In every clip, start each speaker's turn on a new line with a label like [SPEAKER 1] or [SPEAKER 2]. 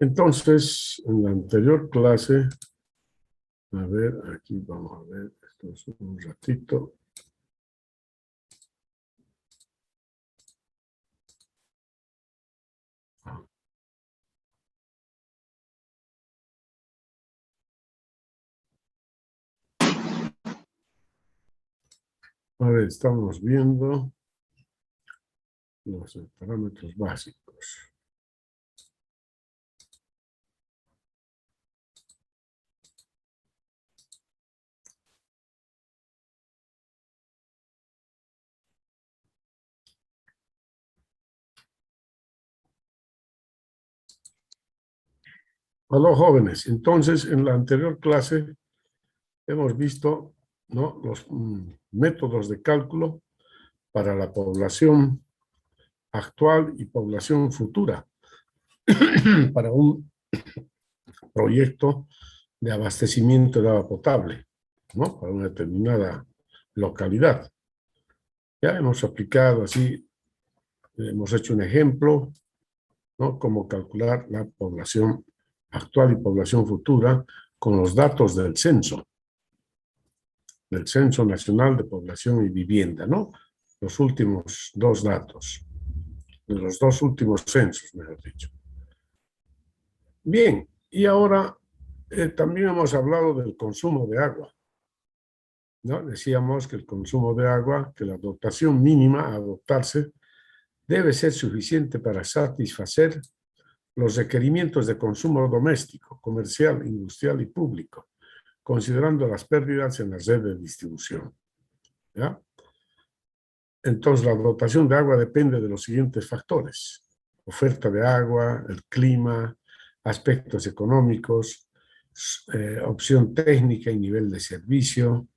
[SPEAKER 1] Entonces, en la anterior clase, a ver, aquí vamos a ver, esto es un ratito. A ver, estamos viendo los parámetros básicos. Hola jóvenes, entonces en la anterior clase hemos visto, ¿no?, los métodos de cálculo para la población actual y población futura para un proyecto de abastecimiento de agua potable, ¿no?, para una determinada localidad. Ya hemos aplicado así, hemos hecho un ejemplo, ¿no?, cómo calcular la población actual y población futura con los datos del Censo Nacional de Población y Vivienda, ¿no? Los últimos dos datos, de los dos últimos censos, mejor dicho. Bien, y ahora también hemos hablado del consumo de agua, ¿no? Decíamos que el consumo de agua, que la dotación mínima a adoptarse debe ser suficiente para satisfacer los requerimientos de consumo doméstico, comercial, industrial y público, considerando las pérdidas en la red de distribución. ¿Ya? Entonces, la dotación de agua depende de los siguientes factores: oferta de agua, el clima, aspectos económicos, opción técnica y nivel de servicio,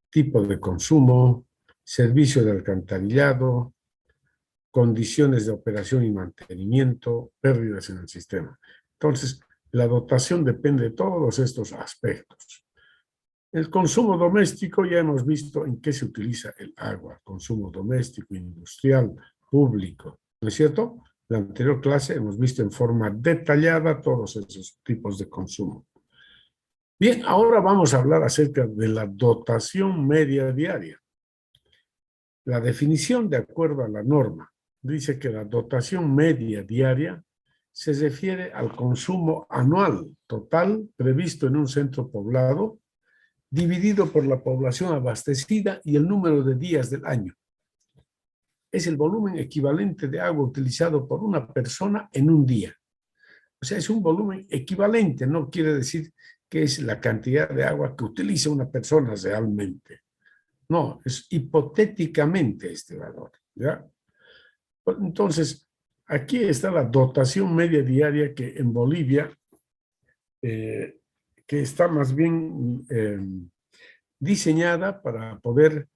[SPEAKER 1] tipo de consumo, servicio de alcantarillado, condiciones de operación y mantenimiento, pérdidas en el sistema. Entonces, la dotación depende de todos estos aspectos. El consumo doméstico, ya hemos visto en qué se utiliza el agua: consumo doméstico, industrial, público, ¿no es cierto? En la anterior clase hemos visto en forma detallada todos esos tipos de consumo. Bien, ahora vamos a hablar acerca de la dotación media diaria. La definición, de acuerdo a la norma, dice que la dotación media diaria se refiere al consumo anual total previsto en un centro poblado, dividido por la población abastecida y el número de días del año. Es el volumen equivalente de agua utilizado por una persona en un día. O sea, es un volumen equivalente, no quiere decir que es la cantidad de agua que utiliza una persona realmente. No, es hipotéticamente este valor, ¿ya? Entonces, aquí está la dotación media diaria que en Bolivia, que está más bien diseñada para poder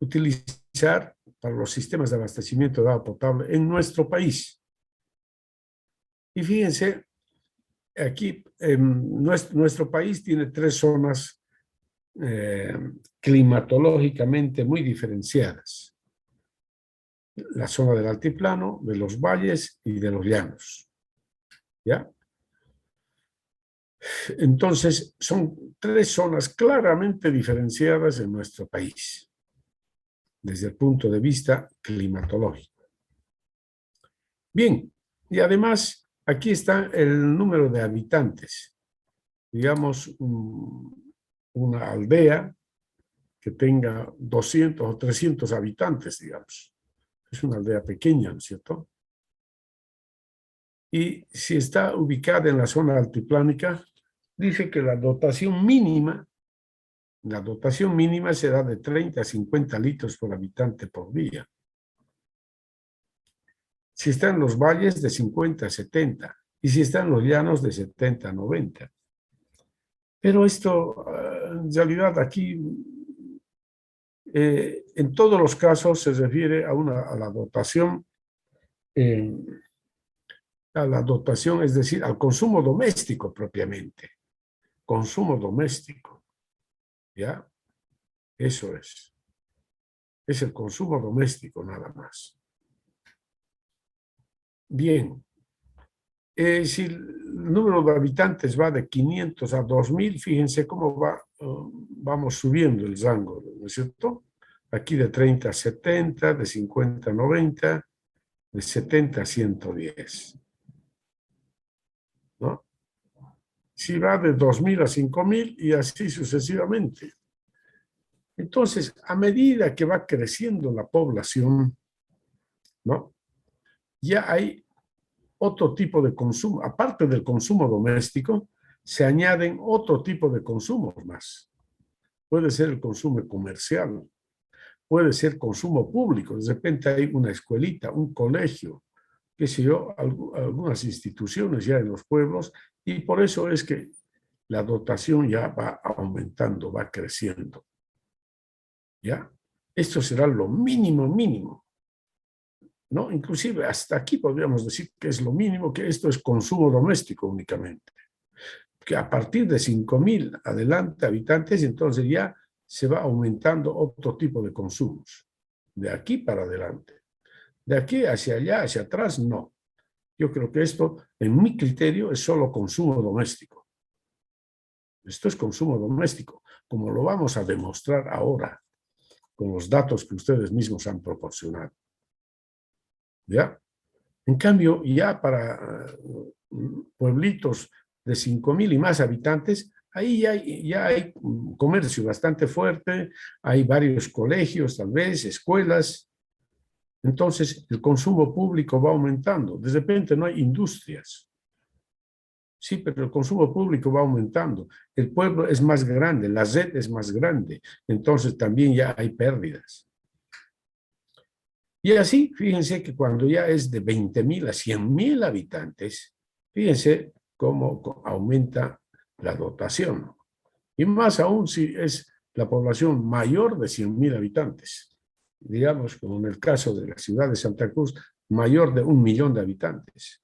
[SPEAKER 1] utilizar para los sistemas de abastecimiento de agua potable en nuestro país. Y fíjense, aquí nuestro país tiene tres zonas climatológicamente muy diferenciadas: la zona del altiplano, de los valles y de los llanos. ¿Ya? Entonces, son tres zonas claramente diferenciadas en nuestro país, desde el punto de vista climatológico. Bien, y además, aquí está el número de habitantes. Digamos, una aldea que tenga 200 o 300 habitantes, digamos. Es una aldea pequeña, ¿no es cierto? Y si está ubicada en la zona altiplánica, dice que la dotación mínima será de 30 a 50 litros por habitante por día. Si está en los valles, de 50 a 70. Y si está en los llanos, de 70 a 90. Pero esto, en realidad, aquí, en todos los casos, se refiere a la dotación, es decir, al consumo doméstico propiamente. Consumo doméstico. ¿Ya? Eso es. Es el consumo doméstico nada más. Bien. Si el número de habitantes va de 500 a 2000, fíjense cómo vamos subiendo el rango, ¿no es cierto? Aquí de 30 a 70, de 50 a 90, de 70 a 110, ¿no? Si va de 2000 a 5000 y así sucesivamente. Entonces, a medida que va creciendo la población, ¿no? Ya hay otro tipo de consumo. Aparte del consumo doméstico, se añaden otro tipo de consumos más. Puede ser el consumo comercial, puede ser consumo público. De repente hay una escuelita, un colegio, qué sé yo, algunas instituciones ya en los pueblos, y por eso es que la dotación ya va aumentando, va creciendo. ¿Ya? Esto será lo mínimo, mínimo, ¿no? Inclusive hasta aquí podríamos decir que es lo mínimo, que esto es consumo doméstico únicamente. Que a partir de 5.000 adelante habitantes, entonces ya se va aumentando otro tipo de consumos. De aquí para adelante. De aquí hacia allá, hacia atrás, no. Yo creo que esto, en mi criterio, es solo consumo doméstico. Esto es consumo doméstico, como lo vamos a demostrar ahora con los datos que ustedes mismos han proporcionado. ¿Ya? En cambio, ya para pueblitos de 5.000 y más habitantes, ahí ya hay comercio bastante fuerte, hay varios colegios, tal vez, escuelas. Entonces, el consumo público va aumentando. De repente no hay industrias. Sí, pero el consumo público va aumentando. El pueblo es más grande, la red es más grande. Entonces, también ya hay pérdidas. Y así, fíjense que cuando ya es de 20.000 a 100.000 habitantes, fíjense cómo aumenta la dotación. Y más aún si es la población mayor de 100.000 habitantes. Digamos, como en el caso de la ciudad de Santa Cruz, mayor de 1.000.000 de habitantes.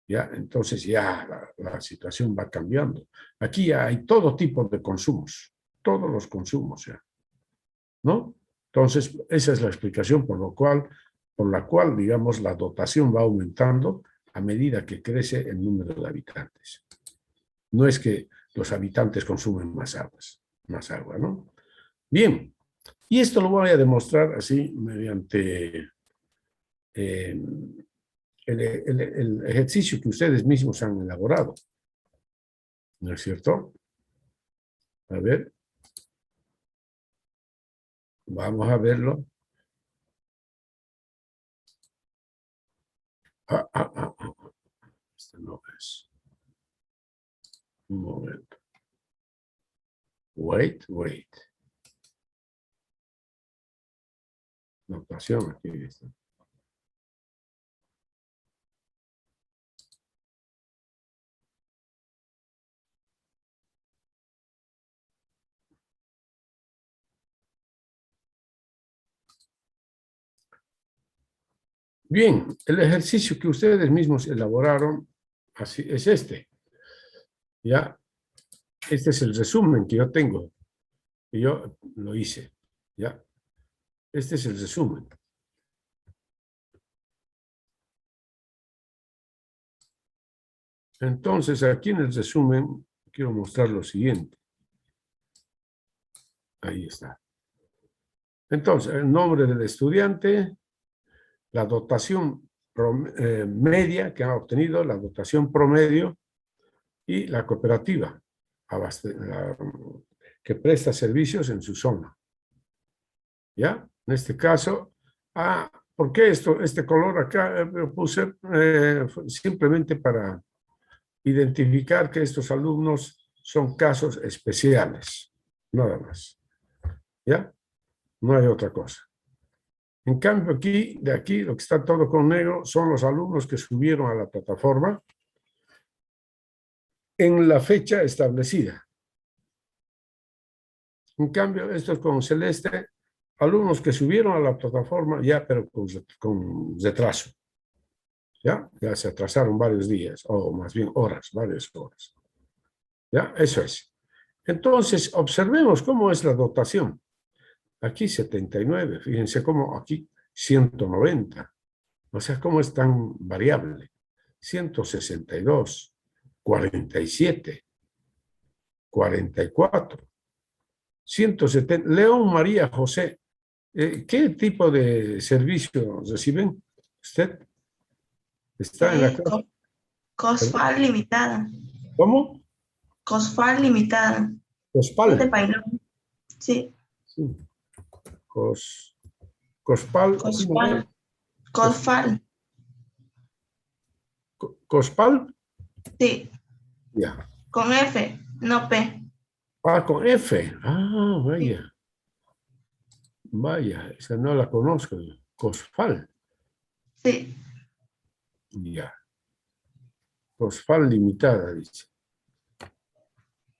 [SPEAKER 1] ¿Ya? Entonces ya la situación va cambiando. Aquí ya hay todo tipo de consumos, todos los consumos ya, ¿no? Entonces, esa es la explicación por la cual, digamos, la dotación va aumentando a medida que crece el número de habitantes. No es que los habitantes consumen más agua, ¿no? Bien, y esto lo voy a demostrar así mediante el ejercicio que ustedes mismos han elaborado. ¿No es cierto? A ver, vamos a verlo. Este no es. Un momento. Wait. Notación aquí está. Bien, el ejercicio que ustedes mismos elaboraron así, es este. ¿Ya? Este es el resumen que yo tengo, que yo lo hice. ¿Ya? Este es el resumen. Entonces, aquí en el resumen, quiero mostrar lo siguiente. Ahí está. Entonces, el nombre del estudiante, la dotación media que ha obtenido, la dotación promedio y la cooperativa que presta servicios en su zona. ¿Ya? En este caso, ¿por qué este color acá? Puse simplemente para identificar que estos alumnos son casos especiales, nada más. ¿Ya? No hay otra cosa. En cambio, de aquí, lo que está todo con negro son los alumnos que subieron a la plataforma en la fecha establecida. En cambio, esto es con celeste, alumnos que subieron a la plataforma ya, pero con retraso. ¿Ya? Ya se atrasaron varios días, o más bien horas, varias horas. ¿Ya? Eso es. Entonces, observemos cómo es la dotación. Aquí 79, fíjense cómo aquí 190. O sea, cómo es tan variable. 162, 47, 44, 170. León María José, ¿qué tipo de servicio reciben usted? Está en la clase.
[SPEAKER 2] COSFAL limitada.
[SPEAKER 1] ¿Cómo?
[SPEAKER 2] COSFAL limitada.
[SPEAKER 1] Cospal.
[SPEAKER 2] Es de Pailón. Sí.
[SPEAKER 1] Sí. Cospal.
[SPEAKER 2] COSFAL. COSFAL.
[SPEAKER 1] Cospal.
[SPEAKER 2] Sí.
[SPEAKER 1] Ya.
[SPEAKER 2] Con F, no P.
[SPEAKER 1] Ah, con F. Ah,
[SPEAKER 2] Sí.
[SPEAKER 1] vaya. Vaya, esa no la conozco. Cosfal.
[SPEAKER 2] Sí.
[SPEAKER 1] Ya. Cosfal limitada, dice.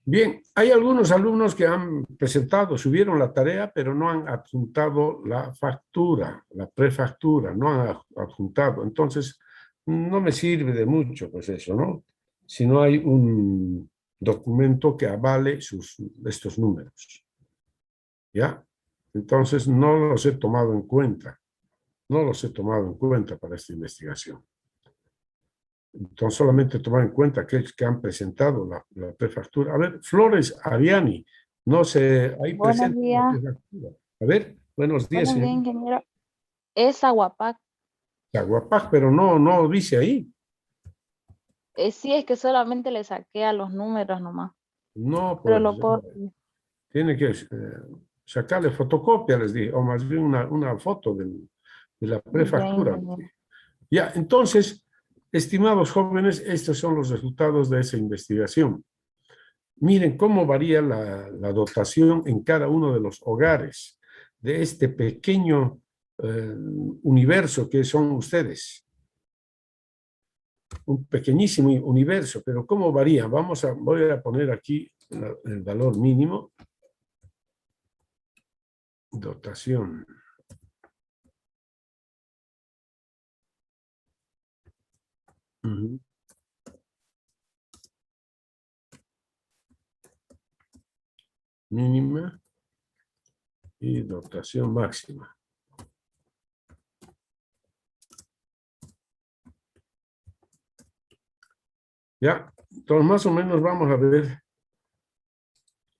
[SPEAKER 1] Bien, hay algunos alumnos que han presentado, subieron la tarea, pero no han adjuntado la factura, la prefactura, no han adjuntado. Entonces, no me sirve de mucho, pues eso, ¿no? Si no hay un documento que avale estos números. ¿Ya? Entonces, no los he tomado en cuenta. No los he tomado en cuenta para esta investigación. Entonces, solamente tomar en cuenta aquellos que han presentado la prefactura. A ver, Flores Ariani, no sé, ahí
[SPEAKER 3] Buenos
[SPEAKER 1] presenta la
[SPEAKER 3] días.
[SPEAKER 1] prefactura. A ver, buenos días,
[SPEAKER 3] Buenos días,
[SPEAKER 1] señor
[SPEAKER 3] ingeniero. Es Aguapac.
[SPEAKER 1] Aguapac, pero no dice ahí.
[SPEAKER 3] Sí, es que solamente le saqué a los números nomás.
[SPEAKER 1] No,
[SPEAKER 3] Pero
[SPEAKER 1] pues,
[SPEAKER 3] lo puedo.
[SPEAKER 1] tiene que sacarle fotocopia, les dije, o más bien una foto de la
[SPEAKER 3] Ya,
[SPEAKER 1] prefactura.
[SPEAKER 3] ingeniero.
[SPEAKER 1] Ya, entonces, estimados jóvenes, estos son los resultados de esa investigación. Miren cómo varía la dotación en cada uno de los hogares de este pequeño universo que son ustedes. Un pequeñísimo universo, pero cómo varía. Voy a poner aquí el valor mínimo. Dotación. Mínima y dotación máxima. Ya, entonces más o menos vamos a ver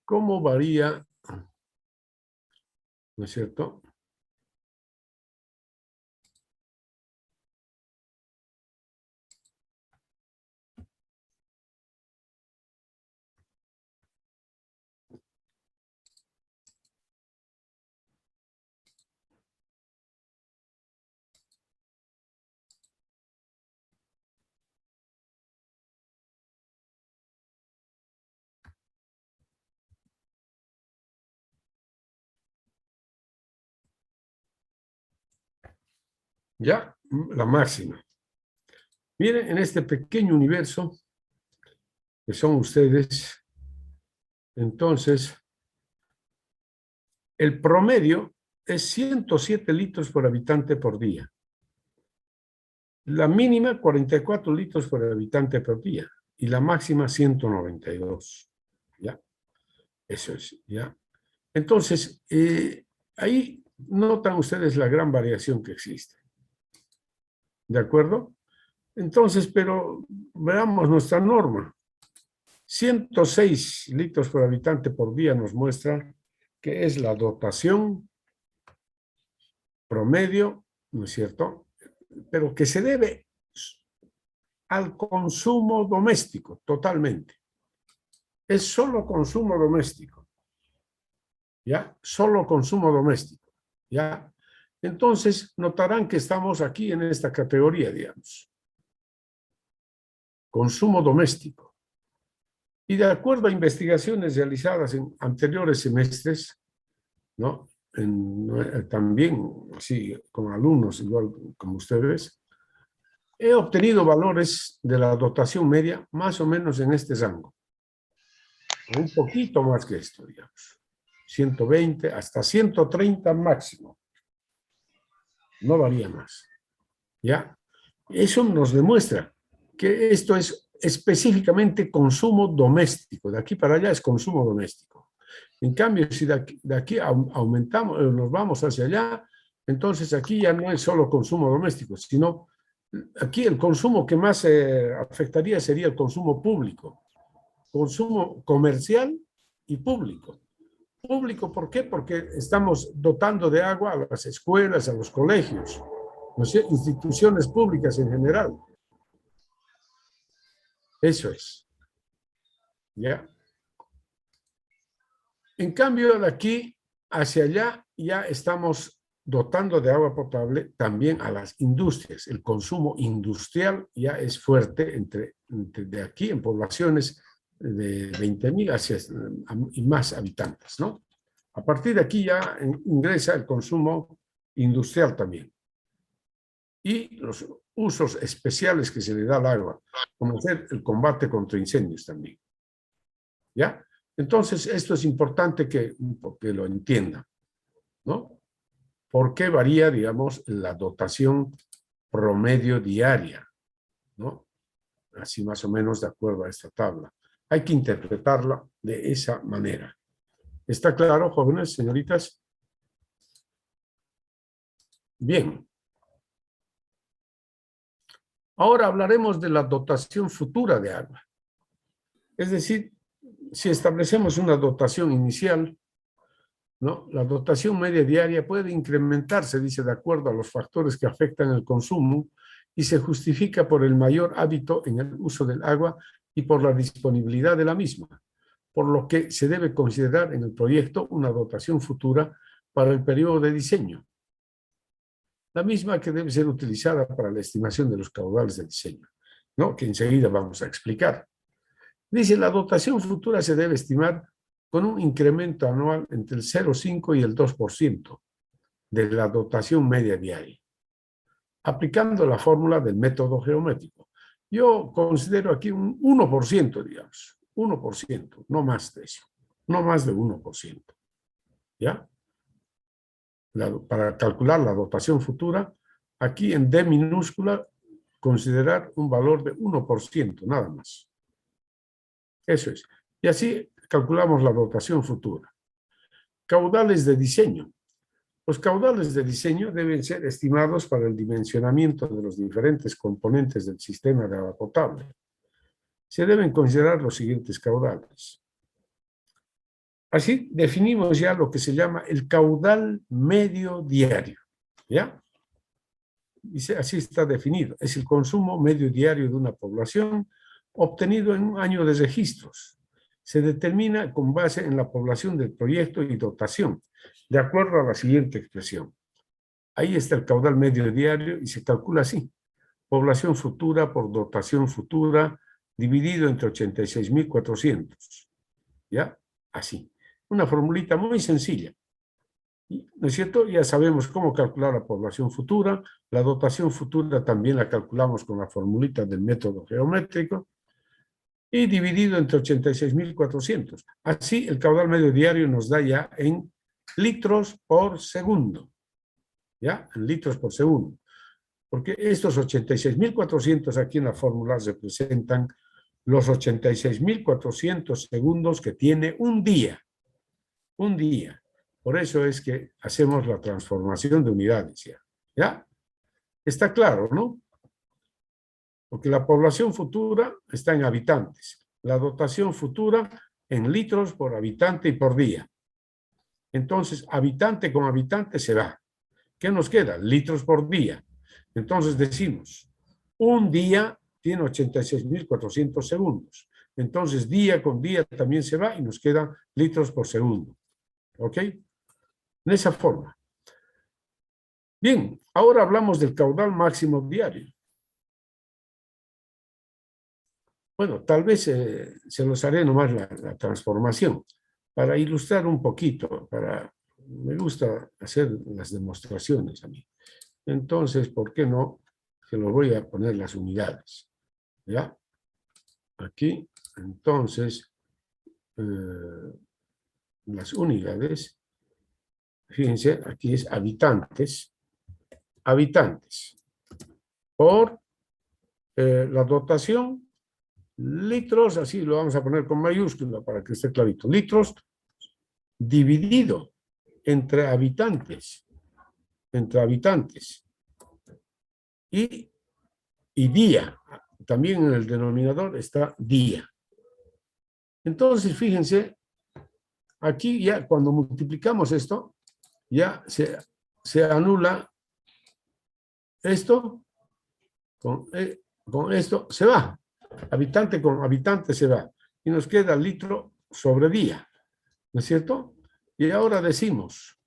[SPEAKER 1] cómo varía, ¿no es cierto? Ya, la máxima. Miren, en este pequeño universo que son ustedes, entonces, el promedio es 107 litros por habitante por día. La mínima, 44 litros por habitante por día. Y la máxima, 192. ¿Ya? Eso es, ¿ya? Entonces, ahí notan ustedes la gran variación que existe. ¿De acuerdo? Entonces, pero veamos nuestra norma. 106 litros por habitante por día nos muestra que es la dotación promedio, ¿no es cierto? Pero que se debe al consumo doméstico, totalmente. Es solo consumo doméstico. ¿Ya? Solo consumo doméstico. ¿Ya? Entonces, notarán que estamos aquí en esta categoría, digamos. Consumo doméstico. Y de acuerdo a investigaciones realizadas en anteriores semestres, ¿no? También, así, con alumnos igual como ustedes, he obtenido valores de la dotación media más o menos en este rango. Un poquito más que esto, digamos. 120 hasta 130 máximo. No varía más. ¿Ya? Eso nos demuestra que esto es específicamente consumo doméstico. De aquí para allá es consumo doméstico. En cambio, si de aquí aumentamos, nos vamos hacia allá, entonces aquí ya no es solo consumo doméstico, sino Aquí el consumo que más afectaría sería el consumo público, consumo comercial y público. Público, ¿por qué? Porque estamos dotando de agua a las escuelas, a los colegios, ¿no sé? Instituciones públicas en general. Eso es. ¿Ya? En cambio, de aquí hacia allá ya estamos dotando de agua potable también a las industrias. El consumo industrial ya es fuerte de aquí en poblaciones de 20.000 hacia y más habitantes, ¿no? A partir de aquí ya ingresa el consumo industrial también. Y los usos especiales que se le da al agua, como ser el combate contra incendios también. ¿Ya? Entonces, esto es importante que lo entiendan, ¿no? ¿Por qué varía, digamos, la dotación promedio diaria? ¿No? Así más o menos de acuerdo a esta tabla. Hay que interpretarla de esa manera. ¿Está claro, jóvenes, señoritas? Bien. Ahora hablaremos de la dotación futura de agua. Es decir, si establecemos una dotación inicial, ¿no? La dotación media diaria puede incrementarse, dice, de acuerdo a los factores que afectan el consumo y se justifica por el mayor hábito en el uso del agua y por la disponibilidad de la misma, por lo que se debe considerar en el proyecto una dotación futura para el periodo de diseño, la misma que debe ser utilizada para la estimación de los caudales de diseño, ¿no? Que enseguida vamos a explicar. Dice, la dotación futura se debe estimar con un incremento anual entre el 0,5 y el 2% de la dotación media diaria, aplicando la fórmula del método geométrico. Yo considero aquí un 1%, digamos, 1%, no más de eso, no más de 1%. ¿Ya? Para calcular la dotación futura, aquí en D minúscula, considerar un valor de 1%, nada más. Eso es. Y así calculamos la dotación futura. Caudales de diseño. Los caudales de diseño deben ser estimados para el dimensionamiento de los diferentes componentes del sistema de agua potable. Se deben considerar los siguientes caudales. Así definimos ya lo que se llama el caudal medio diario. ¿Ya? Dice, así está definido. Es el consumo medio diario de una población obtenido en un año de registros. Se determina con base en la población del proyecto y dotación, de acuerdo a la siguiente expresión. Ahí está el caudal medio diario y se calcula así. Población futura por dotación futura dividido entre 86.400. ¿Ya? Así. Una formulita muy sencilla. ¿No es cierto? Ya sabemos cómo calcular la población futura. La dotación futura también la calculamos con la formulita del método geométrico. Y dividido entre 86.400. Así, el caudal medio diario nos da ya en litros por segundo. ¿Ya? En litros por segundo. Porque estos 86.400 aquí en la fórmula representan los 86.400 segundos que tiene un día. Un día. Por eso es que hacemos la transformación de unidades ya. ¿Ya? Está claro, ¿no? Porque la población futura está en habitantes. La dotación futura en litros por habitante y por día. Entonces, habitante con habitante se va. ¿Qué nos queda? Litros por día. Entonces decimos, un día tiene 86.400 segundos. Entonces, día con día también se va y nos quedan litros por segundo. ¿Ok? En esa forma. Bien, ahora hablamos del caudal máximo diario. Bueno, tal vez se los haré nomás la transformación para ilustrar un poquito, me gusta hacer las demostraciones a mí. Entonces, ¿por qué no? Se los voy a poner las unidades. ¿Ya? Aquí, entonces, las unidades, fíjense, aquí es habitantes, por la dotación, litros, así lo vamos a poner con mayúscula para que esté clarito, litros dividido entre habitantes, y y día. También en el denominador está día. Entonces, fíjense, aquí ya cuando multiplicamos esto, ya se anula esto con esto, se va. Habitante con habitante se va. Y nos queda litro sobre día. ¿No es cierto? Y ahora decimos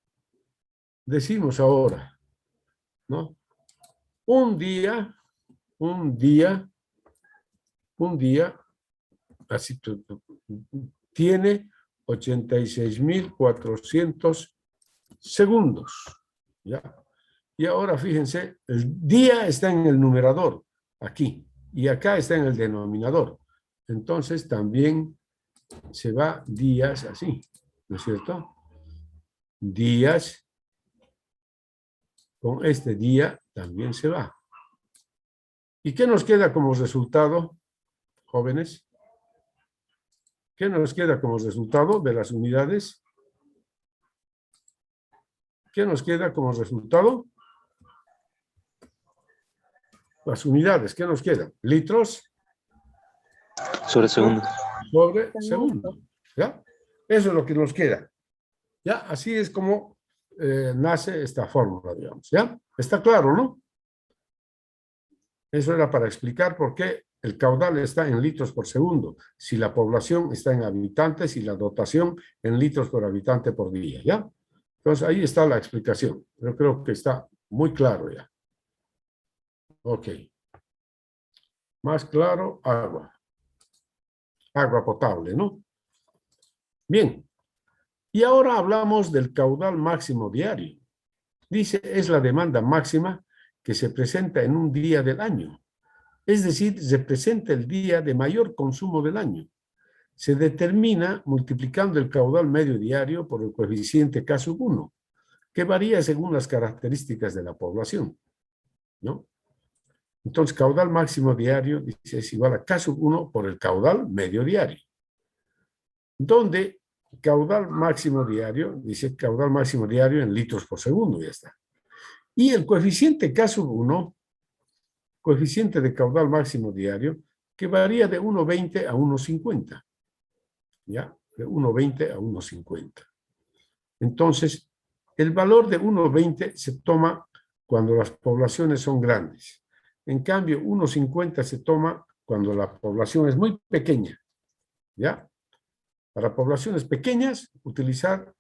[SPEAKER 1] ahora, ¿no? Un día, así tiene 86.400 segundos, ¿ya? Y ahora fíjense, el día está en el numerador, aquí, y acá está en el denominador. Entonces también se va días así, ¿no es cierto? Días, con este día también se va. ¿Y qué nos queda como resultado, jóvenes? ¿Qué nos queda como resultado de las unidades? ¿Qué nos queda como resultado? Las unidades, ¿qué nos quedan? Litros
[SPEAKER 4] Sobre segundo.
[SPEAKER 1] sobre segundo. ¿Ya? Eso es lo que nos queda. ¿Ya? Así es como nace esta fórmula, digamos. ¿Ya? Está claro, ¿no? Eso era para explicar por qué el caudal está en litros por segundo, si la población está en habitantes y la dotación en litros por habitante por día, ¿ya? Entonces, ahí está la explicación. Yo creo que está muy claro ya. Ok. Más claro, agua. Agua potable, ¿no? Bien. Y ahora hablamos del caudal máximo diario. Dice, es la demanda máxima que se presenta en un día del año. Es decir, se presenta el día de mayor consumo del año. Se determina multiplicando el caudal medio diario por el coeficiente K1, que varía según las características de la población, ¿no? Entonces, caudal máximo diario dice, es igual a K1 por el caudal medio diario. Donde caudal máximo diario, dice caudal máximo diario en litros por segundo, ya está. Y el coeficiente K1, coeficiente de caudal máximo diario, que varía de 1,20 a 1,50. ¿Ya? De 1,20 a 1,50. Entonces, el valor de 1,20 se toma cuando las poblaciones son grandes. En cambio, 1,50 se toma cuando la población es muy pequeña. ¿Ya? Para poblaciones pequeñas, utilizar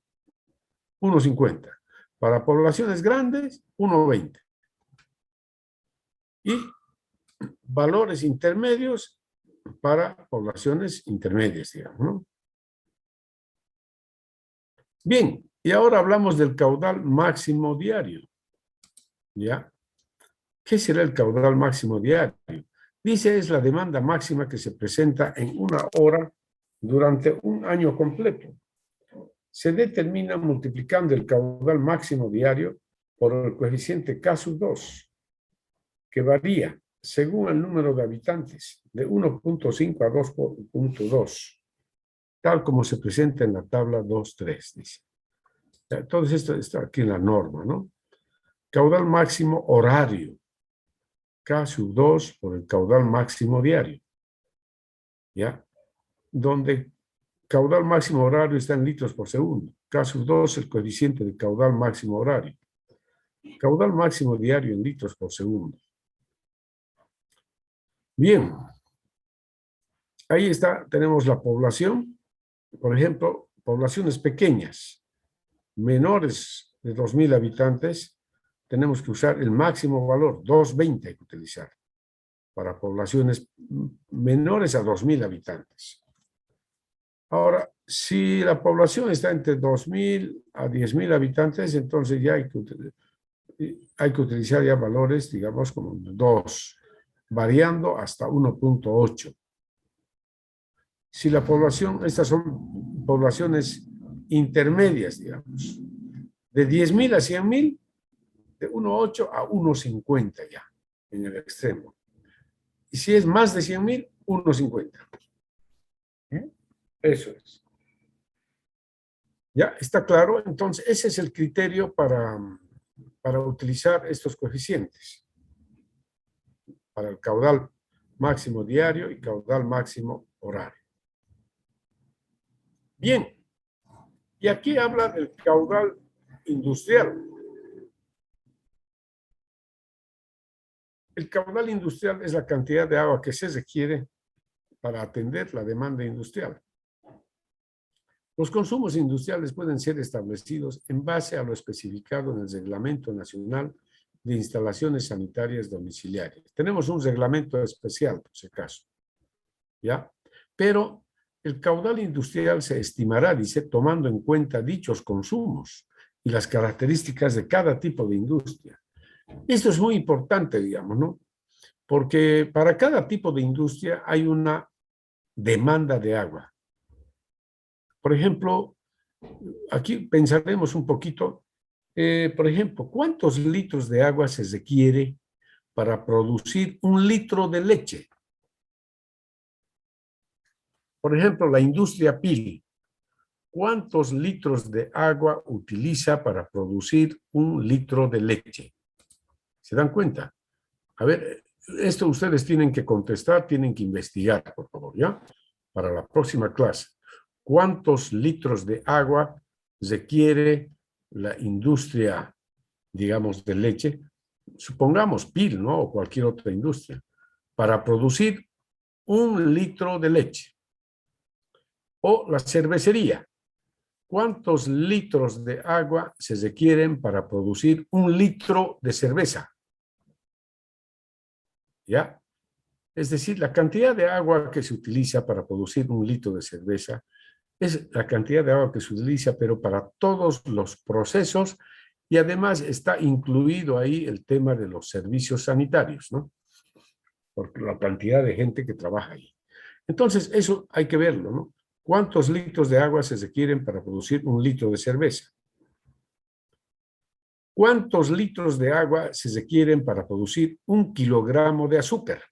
[SPEAKER 1] 1,50. Para poblaciones grandes, 1,20. Y valores intermedios para poblaciones intermedias, digamos, ¿no? Bien, y ahora hablamos del caudal máximo diario. ¿Ya? ¿Qué será el caudal máximo diario? Dice, es la demanda máxima que se presenta en una hora durante un año completo. Se determina multiplicando el caudal máximo diario por el coeficiente K2, que varía según el número de habitantes, de 1,5 a 2,2, tal como se presenta en la tabla 2.3, dice. Entonces, esto está aquí en la norma, ¿no? Caudal máximo horario, K2 por el caudal máximo diario, ¿ya? Donde caudal máximo horario está en litros por segundo. K2 el coeficiente de caudal máximo horario. Caudal máximo diario en litros por segundo. Bien. Ahí está, tenemos la población. Por ejemplo, poblaciones pequeñas, menores de 2,000 habitantes, tenemos que usar el máximo valor, 2,20 hay que utilizar, para poblaciones menores a 2,000 habitantes. Ahora, si la población está entre 2,000 a 10,000 habitantes, entonces ya hay que utilizar ya valores, digamos, como 2, variando hasta 1,8. Si la población, estas son poblaciones intermedias, digamos, de 10,000 a 100,000, de 1,8 a 1,50 ya, en el extremo. Y si es más de 100,000, 1,50. Eso es. ¿Ya? ¿Está claro? Entonces, ese es el criterio para utilizar estos coeficientes. para el caudal máximo diario y caudal máximo horario. Bien, y aquí habla del caudal industrial. El caudal industrial es la cantidad de agua que se requiere para atender la demanda industrial. Los consumos industriales pueden ser establecidos en base a lo especificado en el Reglamento Nacional de Instalaciones Sanitarias Domiciliarias. Tenemos un reglamento especial, por si acaso, ¿ya? Pero el caudal industrial se estimará, dice, tomando en cuenta dichos consumos y las características de cada tipo de industria. Esto es muy importante, digamos, ¿no? Porque para cada tipo de industria hay una demanda de agua. Por ejemplo, aquí pensaremos un poquito, por ejemplo, ¿cuántos litros de agua se requiere para producir 1 litro de leche? Por ejemplo, la industria PIL, ¿cuántos litros de agua utiliza para producir 1 litro de leche? ¿Se dan cuenta? A ver, esto ustedes tienen que contestar, tienen que investigar, por favor, ¿ya? Para la próxima clase. ¿Cuántos litros de agua requiere la industria, digamos, de leche? Supongamos PIL, ¿no? O cualquier otra industria, para producir 1 litro de leche. O la cervecería. ¿Cuántos litros de agua se requieren para producir 1 litro de cerveza? ¿Ya? Es decir, la cantidad de agua que se utiliza para producir 1 litro de cerveza es la cantidad de agua que se utiliza, pero para todos los procesos, y además está incluido ahí el tema de los servicios sanitarios, ¿no? Por la cantidad de gente que trabaja ahí. Entonces, eso hay que verlo, ¿no? ¿Cuántos litros de agua se requieren para producir 1 litro de cerveza? ¿Cuántos litros de agua se requieren para producir 1 kilogramo de azúcar?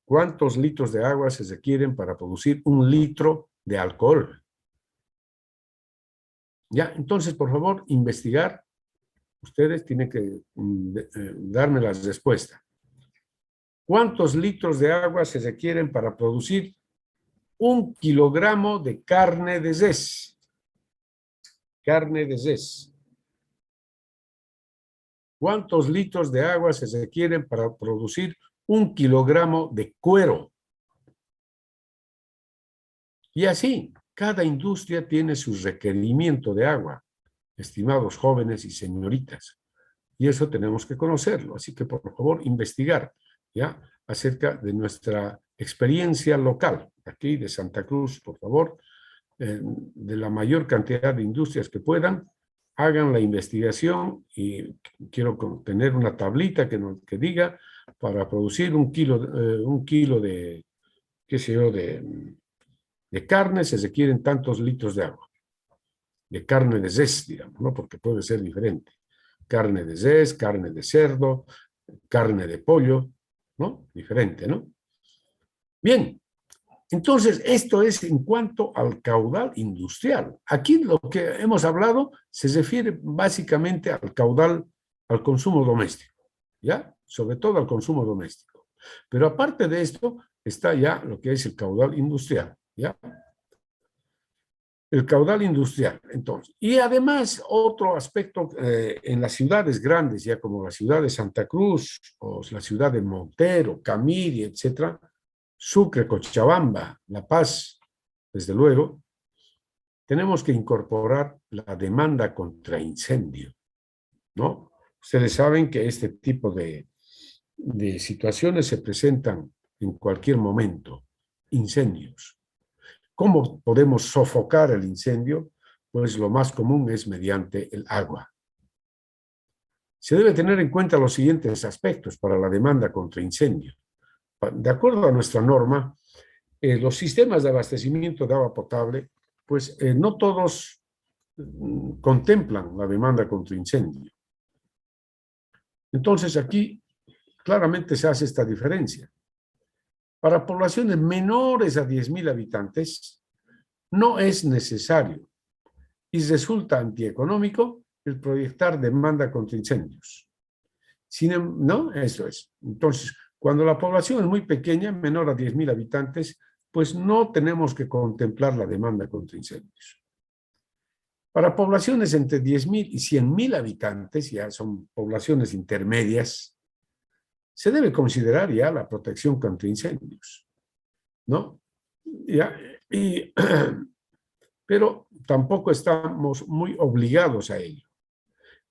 [SPEAKER 1] ¿Cuántos litros de agua se requieren para producir 1 litro de alcohol? Ya, entonces, por favor, investigar. Ustedes tienen que darme la respuesta. ¿Cuántos litros de agua se requieren para producir 1 kilogramo de carne de res? Carne de res. ¿Cuántos litros de agua se requieren para producir 1 kilogramo de cuero? Y así, cada industria tiene su requerimiento de agua, estimados jóvenes y señoritas. Y eso tenemos que conocerlo. Así que, por favor, investigar, ¿ya? Acerca de nuestra experiencia local, aquí de Santa Cruz, por favor, de la mayor cantidad de industrias que puedan, hagan la investigación y quiero tener una tablita que diga para producir 1 kilo de, qué sé yo, de carne se requieren tantos litros de agua. De carne de res, digamos, ¿no? Porque puede ser diferente. Carne de res, carne de cerdo, carne de pollo, ¿no? Diferente, ¿no? Bien, entonces esto es en cuanto al caudal industrial. Aquí lo que hemos hablado se refiere básicamente al caudal, al consumo doméstico, ¿ya? Sobre todo al consumo doméstico. Pero aparte de esto está ya lo que es el caudal industrial, ¿ya? El caudal industrial, entonces. Y además, otro aspecto en las ciudades grandes, ya como la ciudad de Santa Cruz, o la ciudad de Montero, Camiri, etcétera, Sucre, Cochabamba, La Paz, desde luego, tenemos que incorporar la demanda contra incendio, ¿no? Ustedes saben que este tipo de situaciones se presentan en cualquier momento, incendios. ¿Cómo podemos sofocar el incendio? Pues lo más común es mediante el agua. Se debe tener en cuenta los siguientes aspectos para la demanda contra incendio. De acuerdo a nuestra norma, los sistemas de abastecimiento de agua potable, pues no todos contemplan la demanda contra incendio. Entonces aquí claramente se hace esta diferencia. Para poblaciones menores a 10,000 habitantes, no es necesario y resulta antieconómico el proyectar demanda contra incendios. ¿No? Eso es. Entonces, cuando la población es muy pequeña, menor a 10.000 habitantes, pues no tenemos que contemplar la demanda contra incendios. Para poblaciones entre 10.000 y 100.000 habitantes, ya son poblaciones intermedias, se debe considerar ya la protección contra incendios, ¿no? Ya, pero tampoco estamos muy obligados a ello.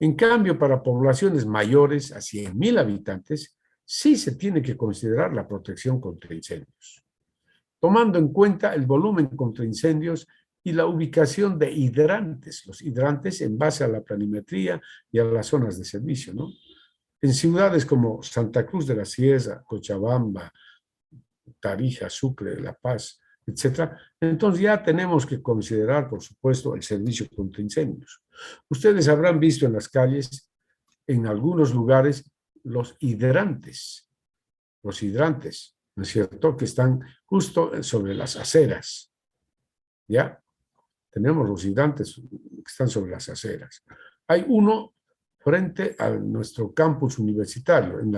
[SPEAKER 1] En cambio, para poblaciones mayores a 100.000 habitantes, sí se tiene que considerar la protección contra incendios, tomando en cuenta el volumen contra incendios y la ubicación de hidrantes, los hidrantes en base a la planimetría y a las zonas de servicio, ¿no? En ciudades como Santa Cruz de la Sierra, Cochabamba, Tarija, Sucre, La Paz, etcétera, entonces ya tenemos que considerar, por supuesto, el servicio contra incendios. Ustedes habrán visto en las calles, en algunos lugares, los hidrantes, ¿no es cierto?, que están justo sobre las aceras, ¿ya? Tenemos los hidrantes que están sobre las aceras. Hay uno frente a nuestro campus universitario, en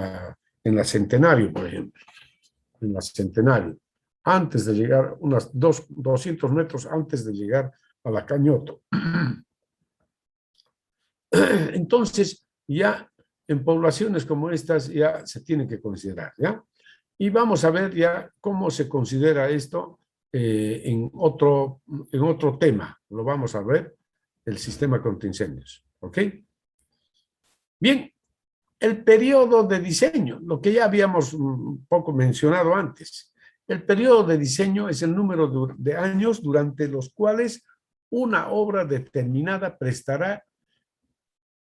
[SPEAKER 1] la Centenario, por ejemplo, en la Centenario, antes de llegar, unos 200 metros antes de llegar a la Cañoto. Entonces, ya en poblaciones como estas ya se tiene que considerar, ¿ya? Y vamos a ver ya cómo se considera esto en otro tema. Lo vamos a ver, el sistema contra incendios, ¿ok? Bien, el periodo de diseño, lo que ya habíamos un poco mencionado antes. El periodo de diseño es el número de años durante los cuales una obra determinada prestará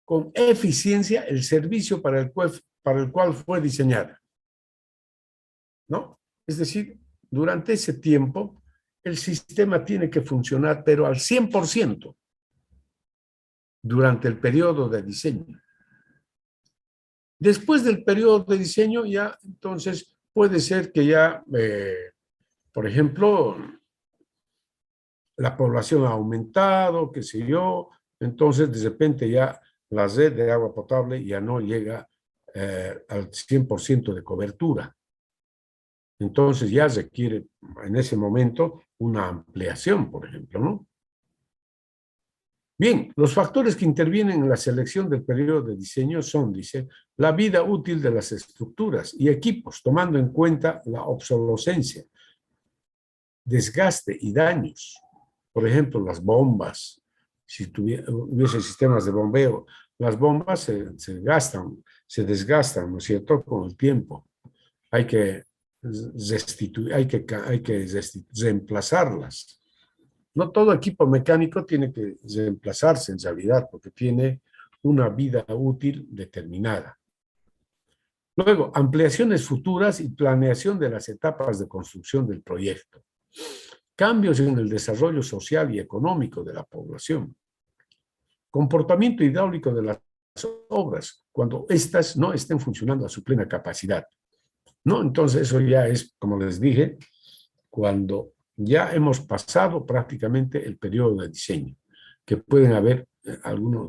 [SPEAKER 1] con eficiencia el servicio para el cual fue diseñada, ¿no? Es decir, durante ese tiempo el sistema tiene que funcionar, pero al 100% durante el periodo de diseño. Después del periodo de diseño ya, entonces, puede ser que ya, por ejemplo, la población ha aumentado, qué sé yo, entonces de repente ya la red de agua potable ya no llega al 100% de cobertura. Entonces ya requiere en ese momento una ampliación, por ejemplo, ¿no? Bien, los factores que intervienen en la selección del periodo de diseño son, dice, la vida útil de las estructuras y equipos, tomando en cuenta la obsolescencia, desgaste y daños. Por ejemplo, las bombas, si hubiese sistemas de bombeo, las bombas se desgastan, ¿no es cierto?, con el tiempo. Hay que reemplazarlas. No todo equipo mecánico tiene que reemplazarse en realidad, porque tiene una vida útil determinada. Luego, ampliaciones futuras y planeación de las etapas de construcción del proyecto. Cambios en el desarrollo social y económico de la población. Comportamiento hidráulico de las obras, cuando éstas no estén funcionando a su plena capacidad, ¿no? Entonces, eso ya es, como les dije, cuando ya hemos pasado prácticamente el periodo de diseño, que pueden haber,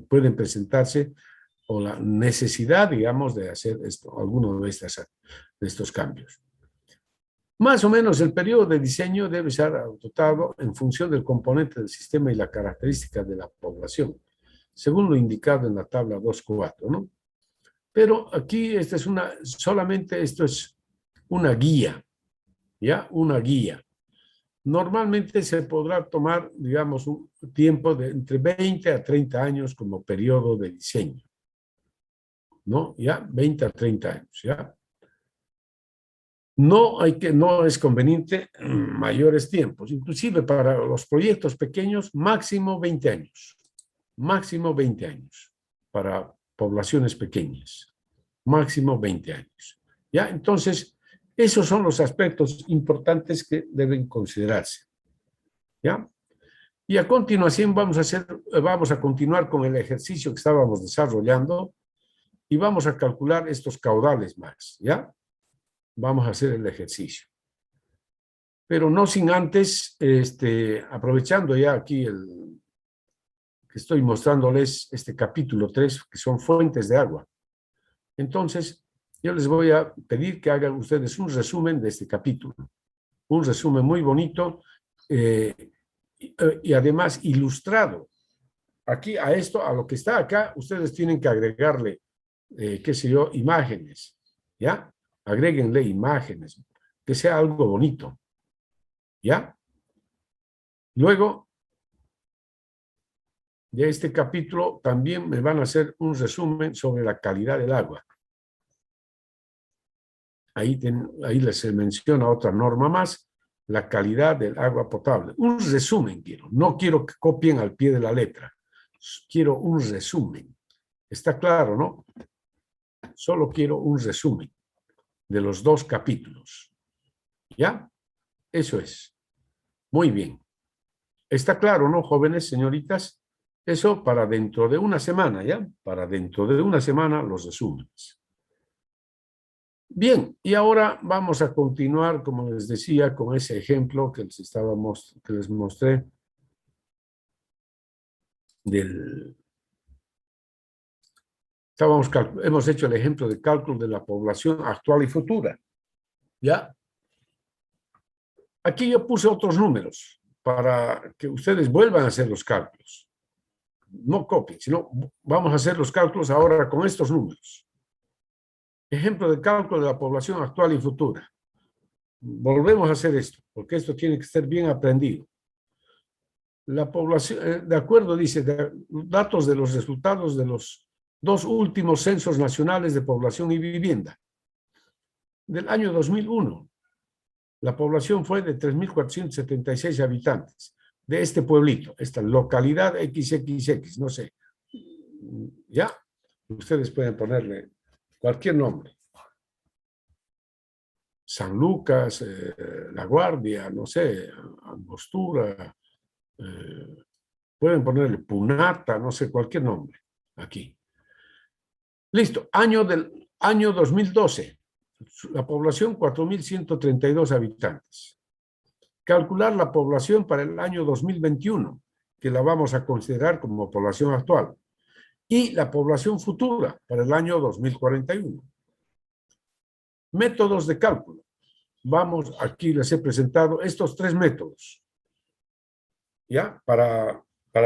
[SPEAKER 1] pueden presentarse o la necesidad, digamos, de hacer alguno de estos cambios. Más o menos el periodo de diseño debe ser dotado en función del componente del sistema y la característica de la población, según lo indicado en la tabla 2.4, ¿no? Pero aquí solamente esto es una guía, ¿ya? Una guía. Normalmente se podrá tomar, digamos, un tiempo de entre 20 a 30 años como periodo de diseño, ¿no? ¿Ya? 20 a 30 años, ¿ya? No es conveniente mayores tiempos, inclusive para los proyectos pequeños, máximo 20 años. Máximo 20 años para poblaciones pequeñas. Máximo 20 años. ¿Ya? Entonces, esos son los aspectos importantes que deben considerarse. ¿Ya? Y a continuación vamos a continuar con el ejercicio que estábamos desarrollando y vamos a calcular estos caudales más. ¿Ya? Vamos a hacer el ejercicio. Pero no sin antes, aprovechando ya aquí que estoy mostrándoles este capítulo 3, que son fuentes de agua. Entonces, yo les voy a pedir que hagan ustedes un resumen de este capítulo. Un resumen muy bonito y además ilustrado. Aquí a esto, a lo que está acá, ustedes tienen que agregarle, qué sé yo, imágenes, ¿ya? Agréguenle imágenes, que sea algo bonito, ¿ya? Luego de este capítulo también me van a hacer un resumen sobre la calidad del agua. Ahí les menciona otra norma más, la calidad del agua potable. Un resumen quiero, no quiero que copien al pie de la letra. Quiero un resumen. ¿Está claro, no? Solo quiero un resumen de los 2 capítulos. ¿Ya? Eso es. Muy bien. ¿Está claro, no, jóvenes, señoritas? Eso para dentro de una semana, ¿ya? Para dentro de una semana los resúmenes. Bien, y ahora vamos a continuar, como les decía, con ese ejemplo que les mostré hemos hecho el ejemplo de cálculo de la población actual y futura. ¿Ya? Aquí yo puse otros números para que ustedes vuelvan a hacer los cálculos. No copien, sino vamos a hacer los cálculos ahora con estos números. Ejemplo de cálculo de la población actual y futura. Volvemos a hacer esto, porque esto tiene que ser bien aprendido. La población, de acuerdo, dice, datos de los resultados de los 2 últimos censos nacionales de población y vivienda. Del año 2001, la población fue de 3.476 habitantes de este pueblito, esta localidad XXX, no sé. ¿Ya? Ustedes pueden ponerle cualquier nombre. San Lucas, La Guardia, no sé, Angostura, pueden ponerle Punata, no sé, cualquier nombre aquí. Listo, año 2012, la población 4.132 habitantes. Calcular la población para el año 2021, que la vamos a considerar como población actual, y la población futura para el año 2041. Métodos de cálculo. Vamos, aquí les he presentado estos 3 métodos. ¿Ya? Para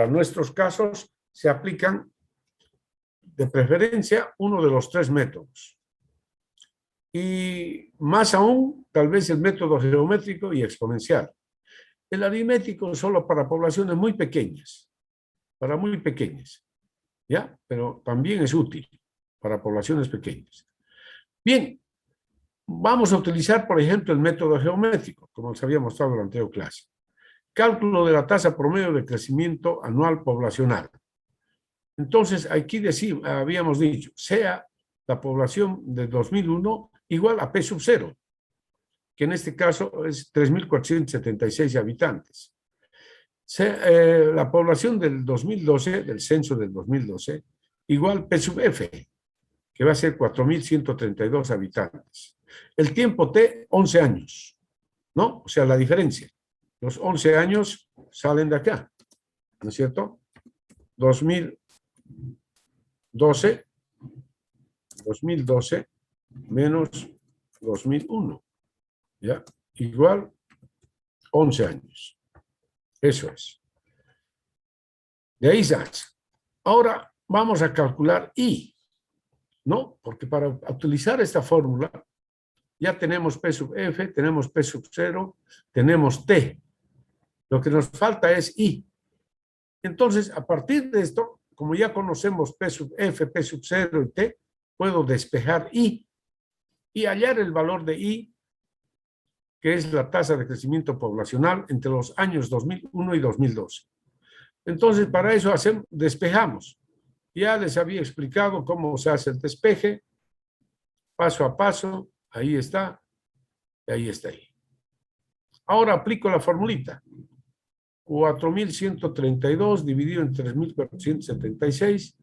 [SPEAKER 1] nuestros casos se aplican de preferencia uno de los 3 métodos. Y más aún, tal vez el método geométrico y exponencial. El aritmético solo para poblaciones muy pequeñas, ¿ya? Pero también es útil para poblaciones pequeñas. Bien, vamos a utilizar, por ejemplo, el método geométrico, como les había mostrado en la anterior clase. Cálculo de la tasa promedio de crecimiento anual poblacional. Entonces, aquí habíamos dicho, sea la población de 2001 igual a P sub 0, que en este caso es 3.476 habitantes. La población del 2012, del censo del 2012, igual P sub F, que va a ser 4.132 habitantes. El tiempo T, 11 años, ¿no? O sea, la diferencia. Los 11 años salen de acá, ¿no es cierto? 2012 menos 2001, ¿ya? Igual 11 años. Eso es. De ahí sale. Ahora vamos a calcular I, ¿no? Porque para utilizar esta fórmula ya tenemos P sub F, tenemos P sub 0, tenemos T. Lo que nos falta es I. Entonces, a partir de esto, como ya conocemos P sub F, P sub 0 y T, puedo despejar I y hallar el valor de I, que es la tasa de crecimiento poblacional entre los años 2001 y 2012. Entonces, para eso despejamos. Ya les había explicado cómo se hace el despeje, paso a paso, ahí está, y ahí está ahí. Ahora aplico la formulita. 4.132 dividido en 3.476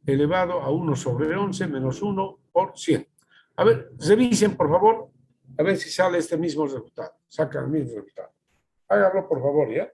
[SPEAKER 1] elevado a 1 sobre 11 menos 1 por 100. A ver, revisen, por favor, a ver si sale este mismo resultado. Saca el mismo resultado. Háganlo, por favor, ¿ya?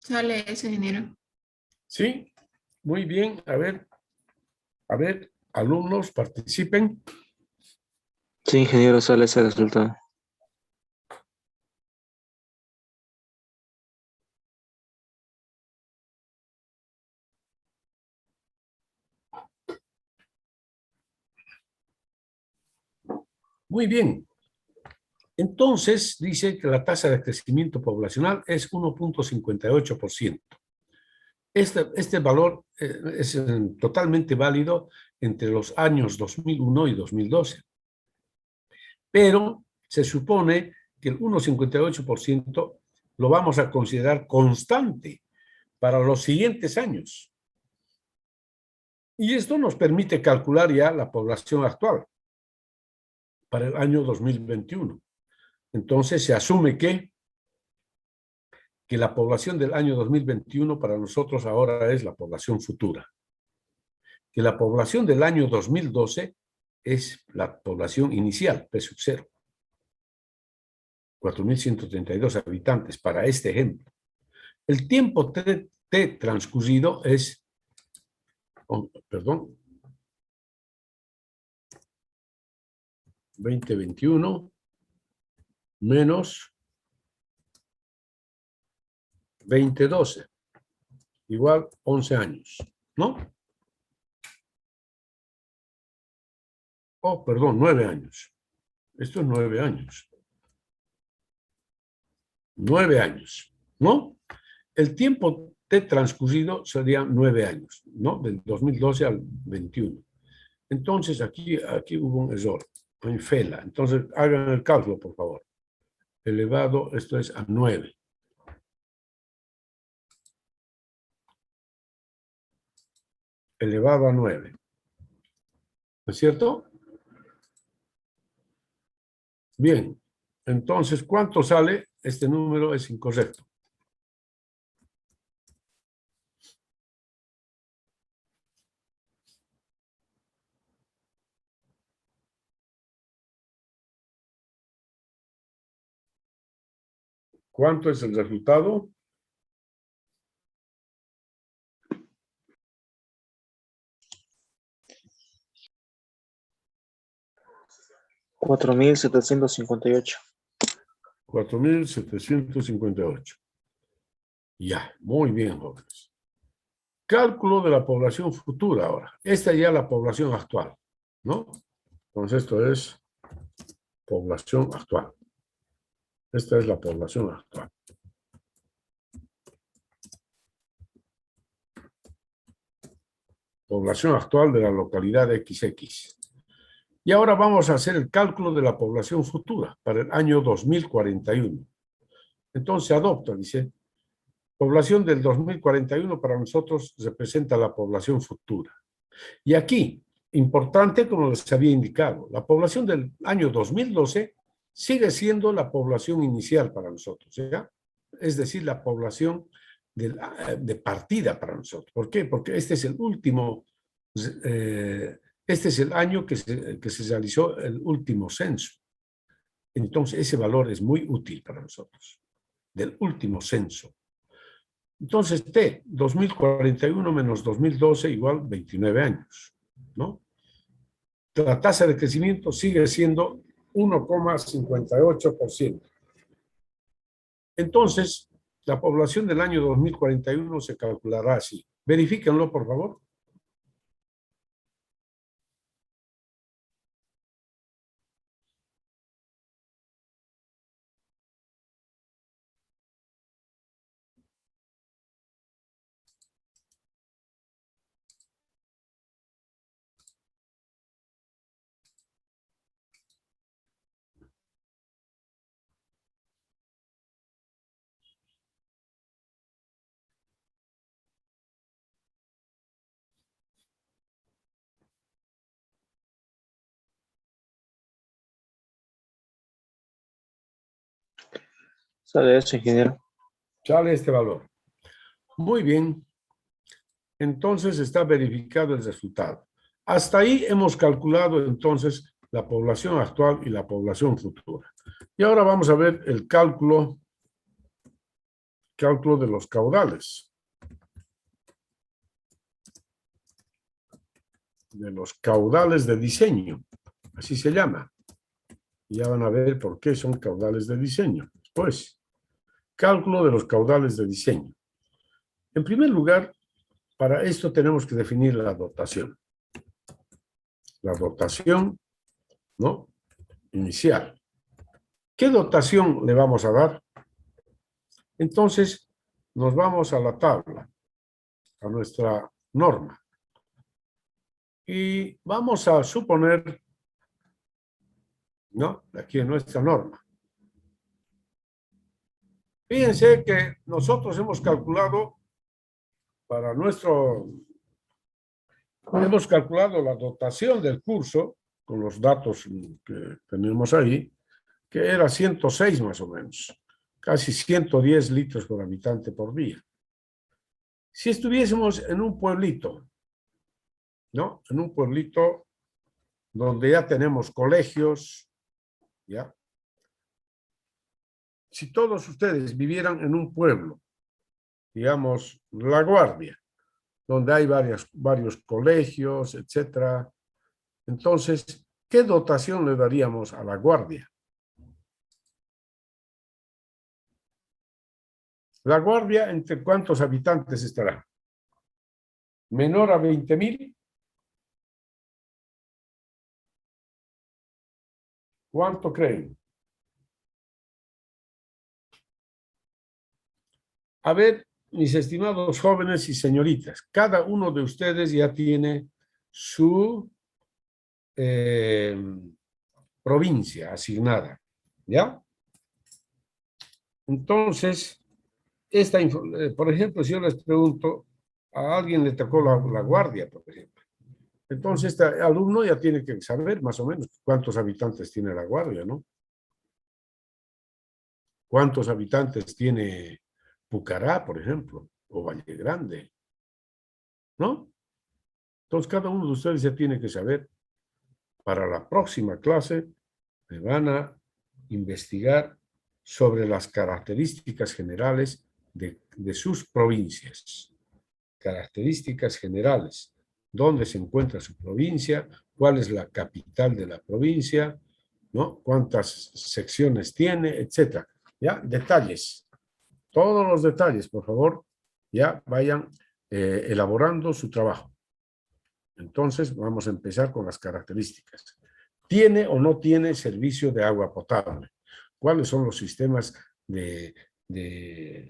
[SPEAKER 2] Sale ese dinero.
[SPEAKER 1] ¿Sí? Muy bien. A ver, alumnos, participen.
[SPEAKER 4] Sí, ingeniero, sale ese resultado.
[SPEAKER 1] Muy bien. Entonces, dice que la tasa de crecimiento poblacional es 1.58%. Este valor es totalmente válido entre los años 2001 y 2012. Pero se supone que el 1.58% lo vamos a considerar constante para los siguientes años. Y esto nos permite calcular ya la población actual para el año 2021. Entonces se asume que la población del año 2021 para nosotros ahora es la población futura. Que la población del año 2012 es la población inicial, P sub 0. 4.132 habitantes para este ejemplo. El tiempo T transcurrido es, perdón, 2021 menos 2012, igual 11 años, ¿no? Oh, perdón, 9 años. Esto es 9 años. 9 años, ¿no? El tiempo T transcurrido sería 9 años, ¿no? Del 2012 al 21. Entonces, aquí hubo un error, en fela. Entonces, hagan el cálculo, por favor. Elevado, esto es a 9. Elevado a 9. ¿No es cierto? Bien. Entonces, ¿cuánto sale? Este número es incorrecto. ¿Cuánto es el resultado?
[SPEAKER 4] $4,758.
[SPEAKER 1] 4.758. Ya, muy bien, jóvenes. Cálculo de la población futura ahora. Esta ya es la población actual, ¿no? Entonces, esto es población actual. Esta es la población actual. Población actual de la localidad XX. Y ahora vamos a hacer el cálculo de la población futura para el año 2041. Entonces adopta, dice, población del 2041 para nosotros representa la población futura. Y aquí, importante como les había indicado, la población del año 2012 sigue siendo la población inicial para nosotros, ¿ya? Es decir, la población de partida para nosotros. ¿Por qué? Porque este es el último, este es el año que se realizó el último censo. Entonces, ese valor es muy útil para nosotros, del último censo. Entonces, T, 2041 menos 2012 igual 29 años, ¿no? La tasa de crecimiento sigue siendo 1,58%. Entonces, la población del año 2041 se calculará así. Verifíquenlo, por favor.
[SPEAKER 4] Sale eso, ingeniero.
[SPEAKER 1] Sale este valor. Muy bien. Entonces está verificado el resultado. Hasta ahí hemos calculado entonces la población actual y la población futura. Y ahora vamos a ver el cálculo cálculo de los caudales. De los caudales de diseño, así se llama. Ya van a ver por qué son caudales de diseño. Pues, cálculo de los caudales de diseño. En primer lugar, para esto tenemos que definir la dotación. La dotación, ¿no? Inicial. ¿Qué dotación le vamos a dar? Entonces, nos vamos a la tabla, a nuestra norma. Y vamos a suponer, ¿no? Aquí en nuestra norma. Fíjense que nosotros hemos calculado para hemos calculado la dotación del curso con los datos que tenemos ahí, que era 106 más o menos, casi 110 litros por habitante por día. Si estuviésemos en un pueblito, ¿no? En un pueblito donde ya tenemos colegios, ¿ya? Si todos ustedes vivieran en un pueblo, digamos, La Guardia, donde hay varios colegios, etcétera, entonces, ¿qué dotación le daríamos a La Guardia? La Guardia, ¿entre cuántos habitantes estará? ¿Menor a 20,000? ¿Cuánto creen? A ver, mis estimados jóvenes y señoritas, cada uno de ustedes ya tiene su provincia asignada, ¿ya? Entonces, por ejemplo, si yo les pregunto, a alguien le tocó la Guardia, por ejemplo. Entonces, este alumno ya tiene que saber más o menos cuántos habitantes tiene La Guardia, ¿no? ¿Cuántos habitantes tiene Pucará, por ejemplo, o Valle Grande? ¿No? Entonces, cada uno de ustedes ya tiene que saber. Para la próxima clase, me van a investigar sobre las características generales de sus provincias. Características generales. ¿Dónde se encuentra su provincia? ¿Cuál es la capital de la provincia? ¿No? ¿Cuántas secciones tiene? Etcétera. ¿Ya? Detalles. Todos los detalles, por favor, ya vayan elaborando su trabajo. Entonces, vamos a empezar con las características. ¿Tiene o no tiene servicio de agua potable? ¿Cuáles son los sistemas de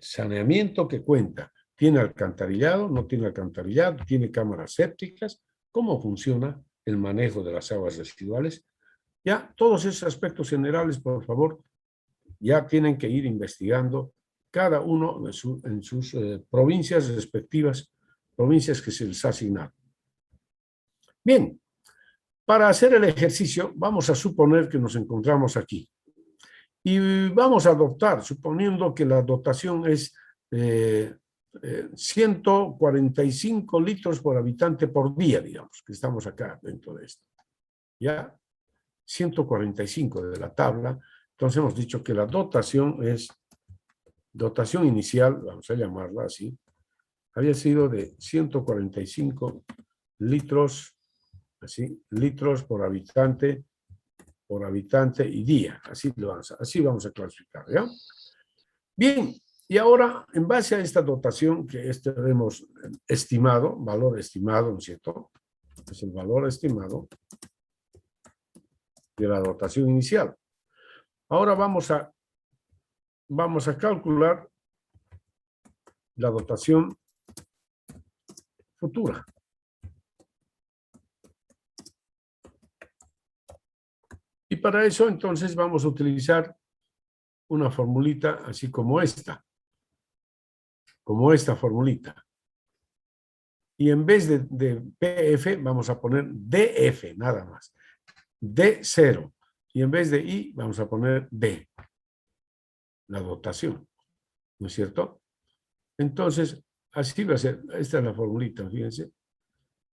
[SPEAKER 1] saneamiento que cuenta? ¿Tiene alcantarillado? ¿No tiene alcantarillado? ¿Tiene cámaras sépticas? ¿Cómo funciona el manejo de las aguas residuales? Ya, todos esos aspectos generales, por favor, ya tienen que ir investigando cada uno en sus provincias respectivas, provincias que se les ha asignado. Bien, para hacer el ejercicio, vamos a suponer que nos encontramos aquí. Y vamos a adoptar, suponiendo que la dotación es 145 litros por habitante por día, digamos, que estamos acá dentro de esto. ¿Ya? 145 de la tabla. Entonces hemos dicho que la dotación es, dotación inicial, vamos a llamarla así, había sido de 145 litros, así, litros por habitante y día. Así vamos a clasificar, ¿ya? Bien, y ahora, en base a esta dotación que hemos estimado, valor estimado, ¿no es cierto? Es el valor estimado de la dotación inicial. Ahora vamos a calcular la dotación futura. Y para eso, entonces, vamos a utilizar una formulita así como esta formulita. Y en vez de PF, vamos a poner DF, nada más. D0. Y en vez de I, vamos a poner D. La dotación. ¿No es cierto? Entonces, así va a ser. Esta es la formulita, fíjense.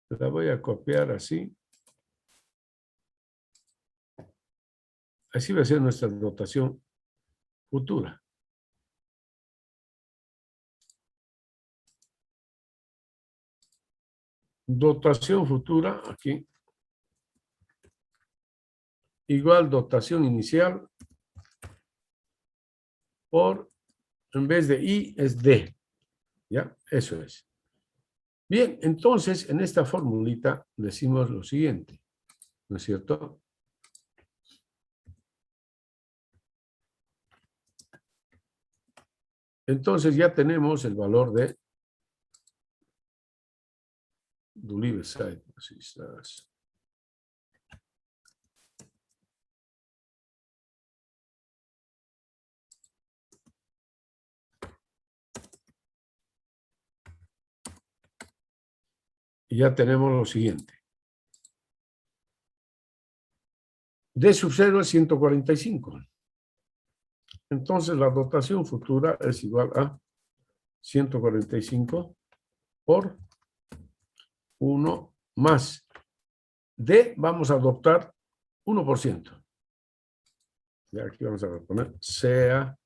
[SPEAKER 1] La voy a copiar así. Así va a ser nuestra dotación futura. dotación futura, aquí, igual dotación inicial por, en vez de I, es D. ¿Ya? Eso es. Bien, entonces, en esta formulita decimos lo siguiente, ¿no es cierto? Entonces ya tenemos el valor de Dulliver side. Así estás. Y ya tenemos lo siguiente. D sub 0 es 145. Entonces la dotación futura es igual a 145 por 1 más D, vamos a adoptar 1%. Y aquí vamos a poner sea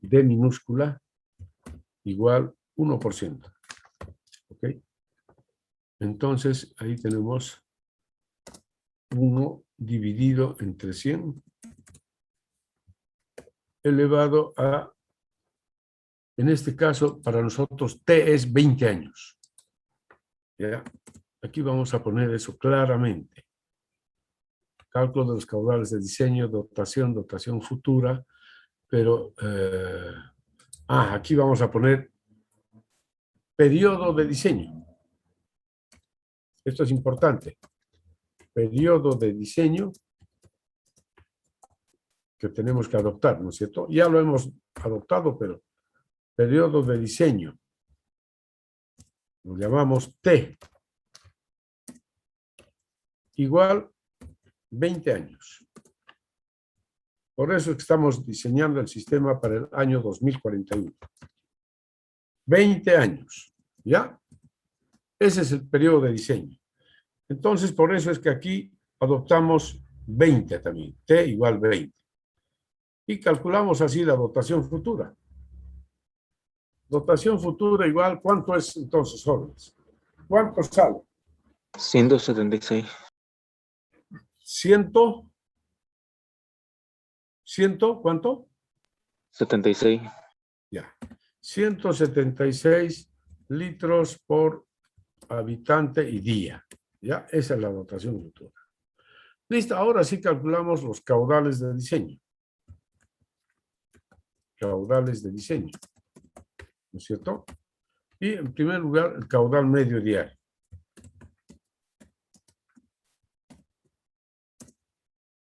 [SPEAKER 1] D minúscula igual 1%. ¿Ok? Entonces ahí tenemos 1 dividido entre 100 elevado a, en este caso, para nosotros T es 20 años. ¿Ya? Aquí vamos a poner eso claramente. Cálculo de los caudales de diseño, dotación futura, pero aquí vamos a poner periodo de diseño. Esto es importante. Periodo de diseño que tenemos que adoptar, ¿no es cierto? Ya lo hemos adoptado, pero periodo de diseño lo llamamos T igual 20 años. Por eso es que estamos diseñando el sistema para el año 2041. 20 años, ¿ya? Ese es el periodo de diseño. Entonces, por eso es que aquí adoptamos 20 también, T igual 20. Y calculamos así la dotación futura. Dotación futura igual, ¿cuánto es entonces, jóvenes? ¿Cuánto sale?
[SPEAKER 4] 176.
[SPEAKER 1] 100, ¿cuánto?
[SPEAKER 4] 76.
[SPEAKER 1] Ya. 176 litros por habitante y día. Ya, esa es la dotación futura. Listo, ahora sí calculamos los caudales de diseño. Caudales de diseño. ¿No es cierto? Y en primer lugar, el caudal medio diario.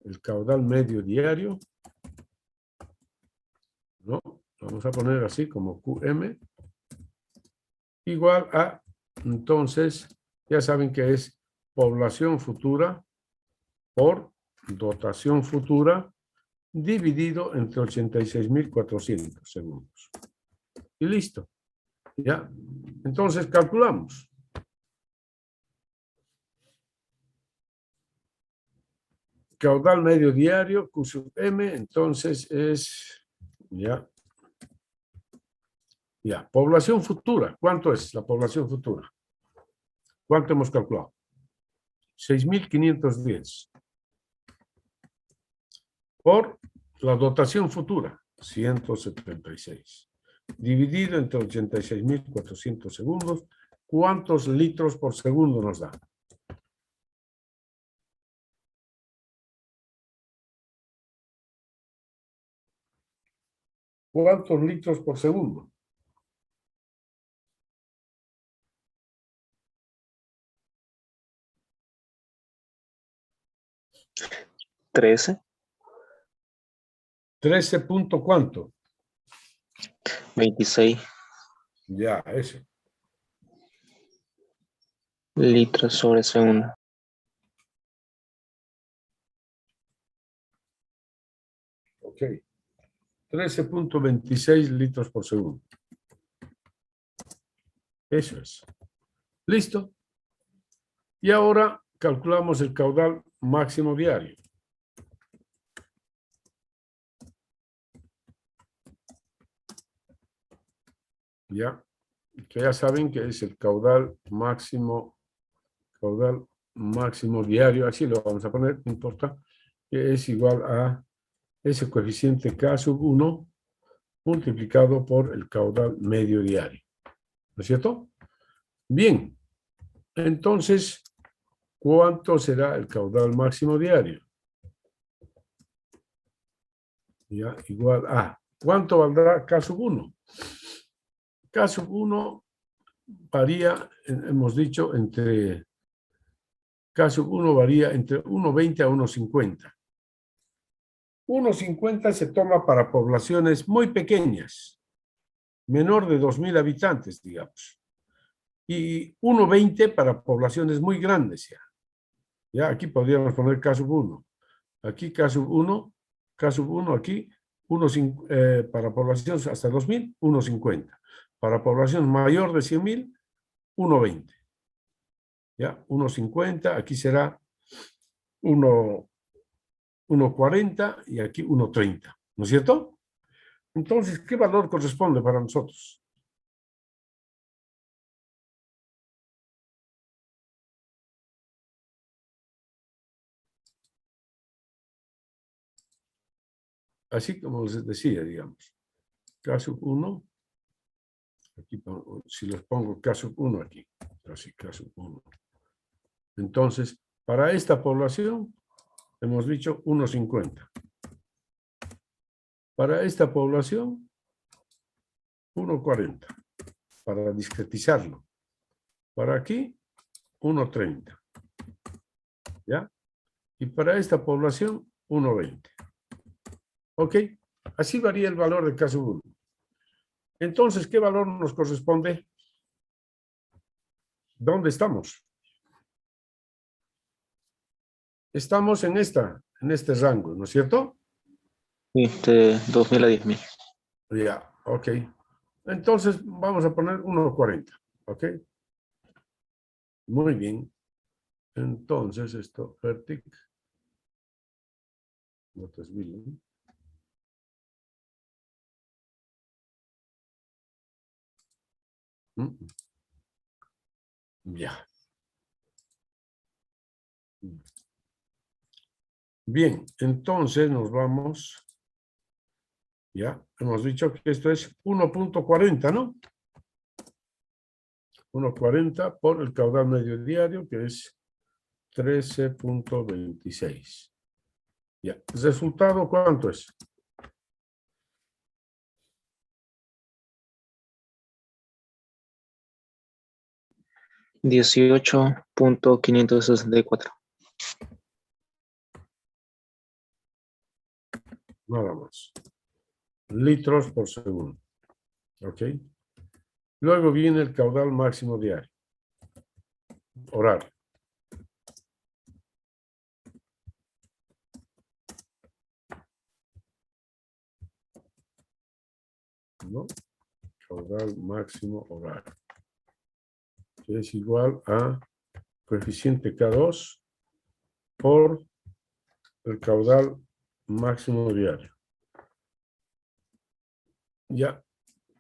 [SPEAKER 1] El caudal medio diario, ¿no? Vamos a poner así como QM, igual a, entonces, ya saben que es población futura por dotación futura dividido entre 86.400 segundos. Y listo. ¿Ya? Entonces calculamos. Caudal medio diario, Q sub M, entonces es, ya, población futura. ¿Cuánto es la población futura? ¿Cuánto hemos calculado? 6.510. Por la dotación futura, 176. Dividido entre 86.400 segundos, ¿cuántos litros por segundo nos da? ¿Cuántos litros por segundo?
[SPEAKER 4] ¿13?
[SPEAKER 1] 13 punto ¿cuánto?
[SPEAKER 4] 26
[SPEAKER 1] Ya, eso.
[SPEAKER 4] litros sobre segundo.
[SPEAKER 1] Ok. 13.26 litros por segundo. Eso es. ¿Listo? Y ahora calculamos el caudal máximo diario. Ya. que ya saben que es el caudal máximo diario, así lo vamos a poner, no importa, que es igual a ese coeficiente K sub 1 multiplicado por el caudal medio diario. ¿No es cierto? Bien, entonces, ¿cuánto será el caudal máximo diario? Ya, igual a, ¿cuánto valdrá K sub 1? K sub 1 varía, hemos dicho, entre, K sub 1 varía entre 1,20 a 1,50. 1,50 se toma para poblaciones muy pequeñas, menor de 2,000 habitantes, digamos. Y 1,20 para poblaciones muy grandes ya. Ya, aquí podríamos poner K sub 1. Aquí K sub 1, aquí, para poblaciones hasta 2,000, 1,50. Para población mayor de 100,000, 1,20. ¿Ya? 1,50, aquí será 1,40 y aquí 1,30. ¿No es cierto? Entonces, ¿qué valor corresponde para nosotros? Así como les decía, digamos. K sub 1, aquí, si les pongo K sub 1 aquí, así K sub 1. Entonces, para esta población, hemos dicho 1,50. Para esta población, 1,40. Para discretizarlo. Para aquí, 1,30. ¿Ya? Y para esta población, 1,20. ¿Ok? Así varía el valor de K sub 1. Entonces, ¿qué valor nos corresponde? ¿Dónde estamos? Estamos en este rango, ¿no es cierto?
[SPEAKER 4] Sí, de 2.000 a 10.000.
[SPEAKER 1] Ya, ok. Entonces, vamos a poner 1,40. ¿Ok? Muy bien. Entonces, esto, Fertic. No te olvides. Ya. Bien, entonces nos vamos. Ya, hemos dicho que esto es 1,40, ¿no? 1,40 por el caudal medio diario, que es 13,26. Ya, ¿el resultado cuánto es?
[SPEAKER 4] $18.564.
[SPEAKER 1] Nada más. Litros por segundo. ¿Ok? Luego viene el caudal máximo diario. Horario. ¿No? Caudal máximo horario. Que es igual a coeficiente K2 por el caudal máximo diario. Ya,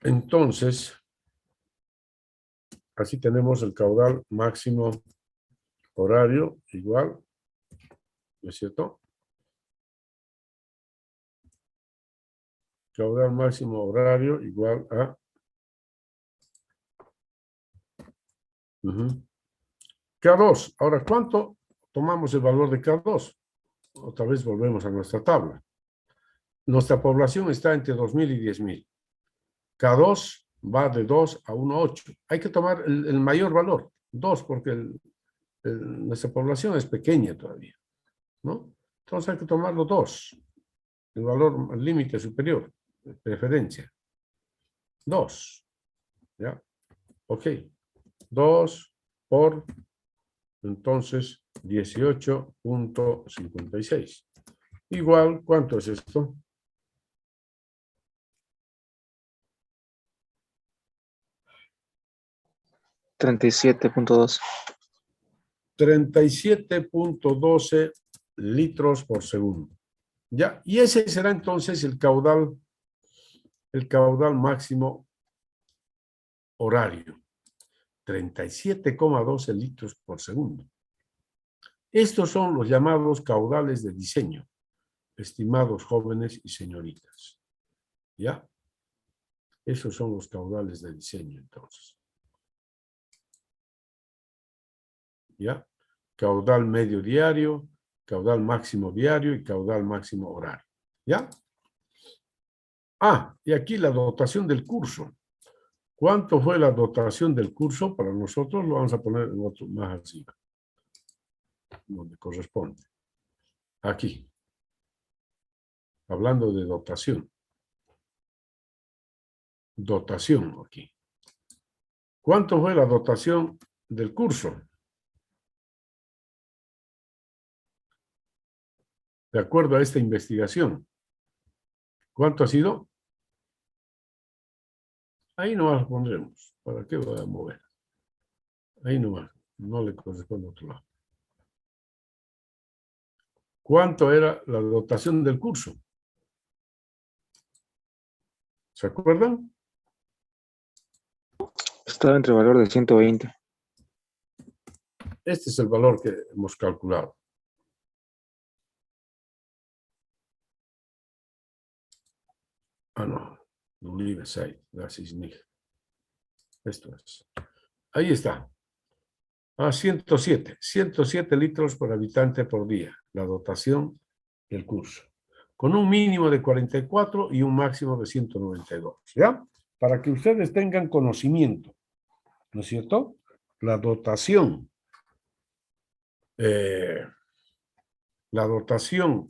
[SPEAKER 1] entonces, así tenemos el caudal máximo horario igual, ¿no es cierto? Caudal máximo horario igual a K2. Ahora, ¿cuánto tomamos el valor de K2? Otra vez volvemos a nuestra tabla. Nuestra población está entre 2,000 y 10,000. K2 va de 2 a 1,8. Hay que tomar el mayor valor, 2, porque nuestra población es pequeña todavía, ¿no? Entonces hay que tomarlo 2, el valor límite superior, de preferencia. 2, ¿ya? Ok, 2 por, entonces, 18,56. Igual, ¿cuánto es esto?
[SPEAKER 4] 37.2.
[SPEAKER 1] 37,12 litros por segundo. ¿Ya? Y ese será entonces el caudal máximo horario. 37,12 litros por segundo. Estos son los llamados caudales de diseño, estimados jóvenes y señoritas. ¿Ya? Esos son los caudales de diseño, entonces. ¿Ya? Caudal medio diario, caudal máximo diario y caudal máximo horario. ¿Ya? Ah, y aquí la dotación del curso. ¿Cuánto fue la dotación del curso? Para nosotros lo vamos a poner en otro más arriba, donde corresponde. Aquí. Hablando de dotación. Dotación aquí. ¿Cuánto fue la dotación del curso? De acuerdo a esta investigación. ¿Cuánto ha sido? Ahí nomás lo pondremos. ¿Para qué voy a mover? Ahí nomás. No le corresponde a otro lado. ¿Cuánto era la dotación del curso? ¿Se acuerdan?
[SPEAKER 4] Estaba entre valor de 120.
[SPEAKER 1] Este es el valor que hemos calculado. Ah, no. No leaves ahí. Das ist nicht. Esto es. Ahí está. Ah, 107. 107 litros por habitante por día. La dotación del curso. Con un mínimo de 44 y un máximo de 192. ¿Ya? Para que ustedes tengan conocimiento. ¿No es cierto? La dotación. La dotación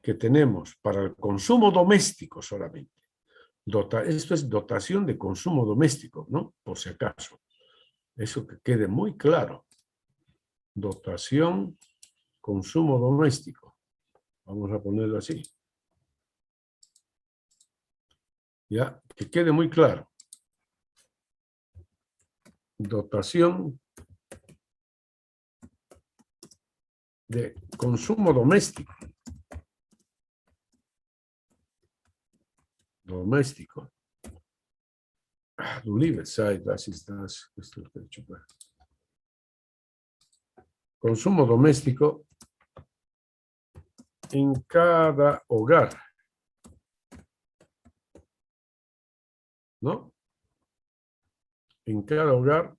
[SPEAKER 1] que tenemos para el consumo doméstico solamente. Esto es dotación de consumo doméstico, ¿no? Por si acaso. Eso que quede muy claro. Dotación, consumo doméstico. Vamos a ponerlo así. Ya, que quede muy claro. Dotación de consumo doméstico. Doméstico. Du liebes Zeit, das ist das. Consumo doméstico en cada hogar. ¿No? En cada hogar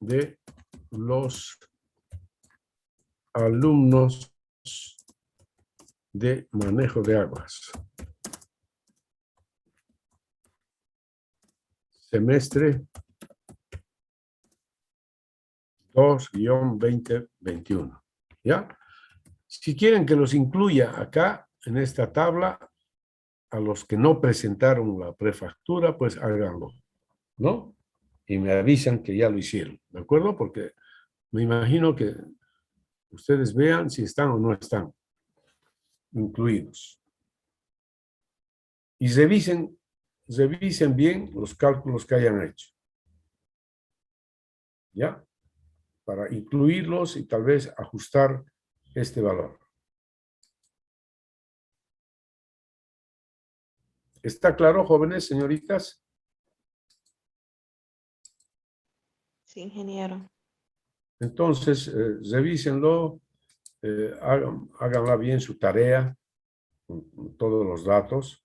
[SPEAKER 1] de los alumnos de manejo de aguas. Semestre 2-2021. ¿Ya? Si quieren que los incluya acá, en esta tabla, a los que no presentaron la prefactura, pues háganlo, ¿no? Y me avisan que ya lo hicieron, ¿de acuerdo? Porque me imagino que ustedes vean si están o no están incluidos. Y revisen bien los cálculos que hayan hecho. ¿Ya? Para incluirlos y tal vez ajustar este valor. ¿Está claro, jóvenes, señoritas?
[SPEAKER 5] Sí, ingeniero.
[SPEAKER 1] Entonces, revísenlo, háganla bien su tarea, con todos los datos,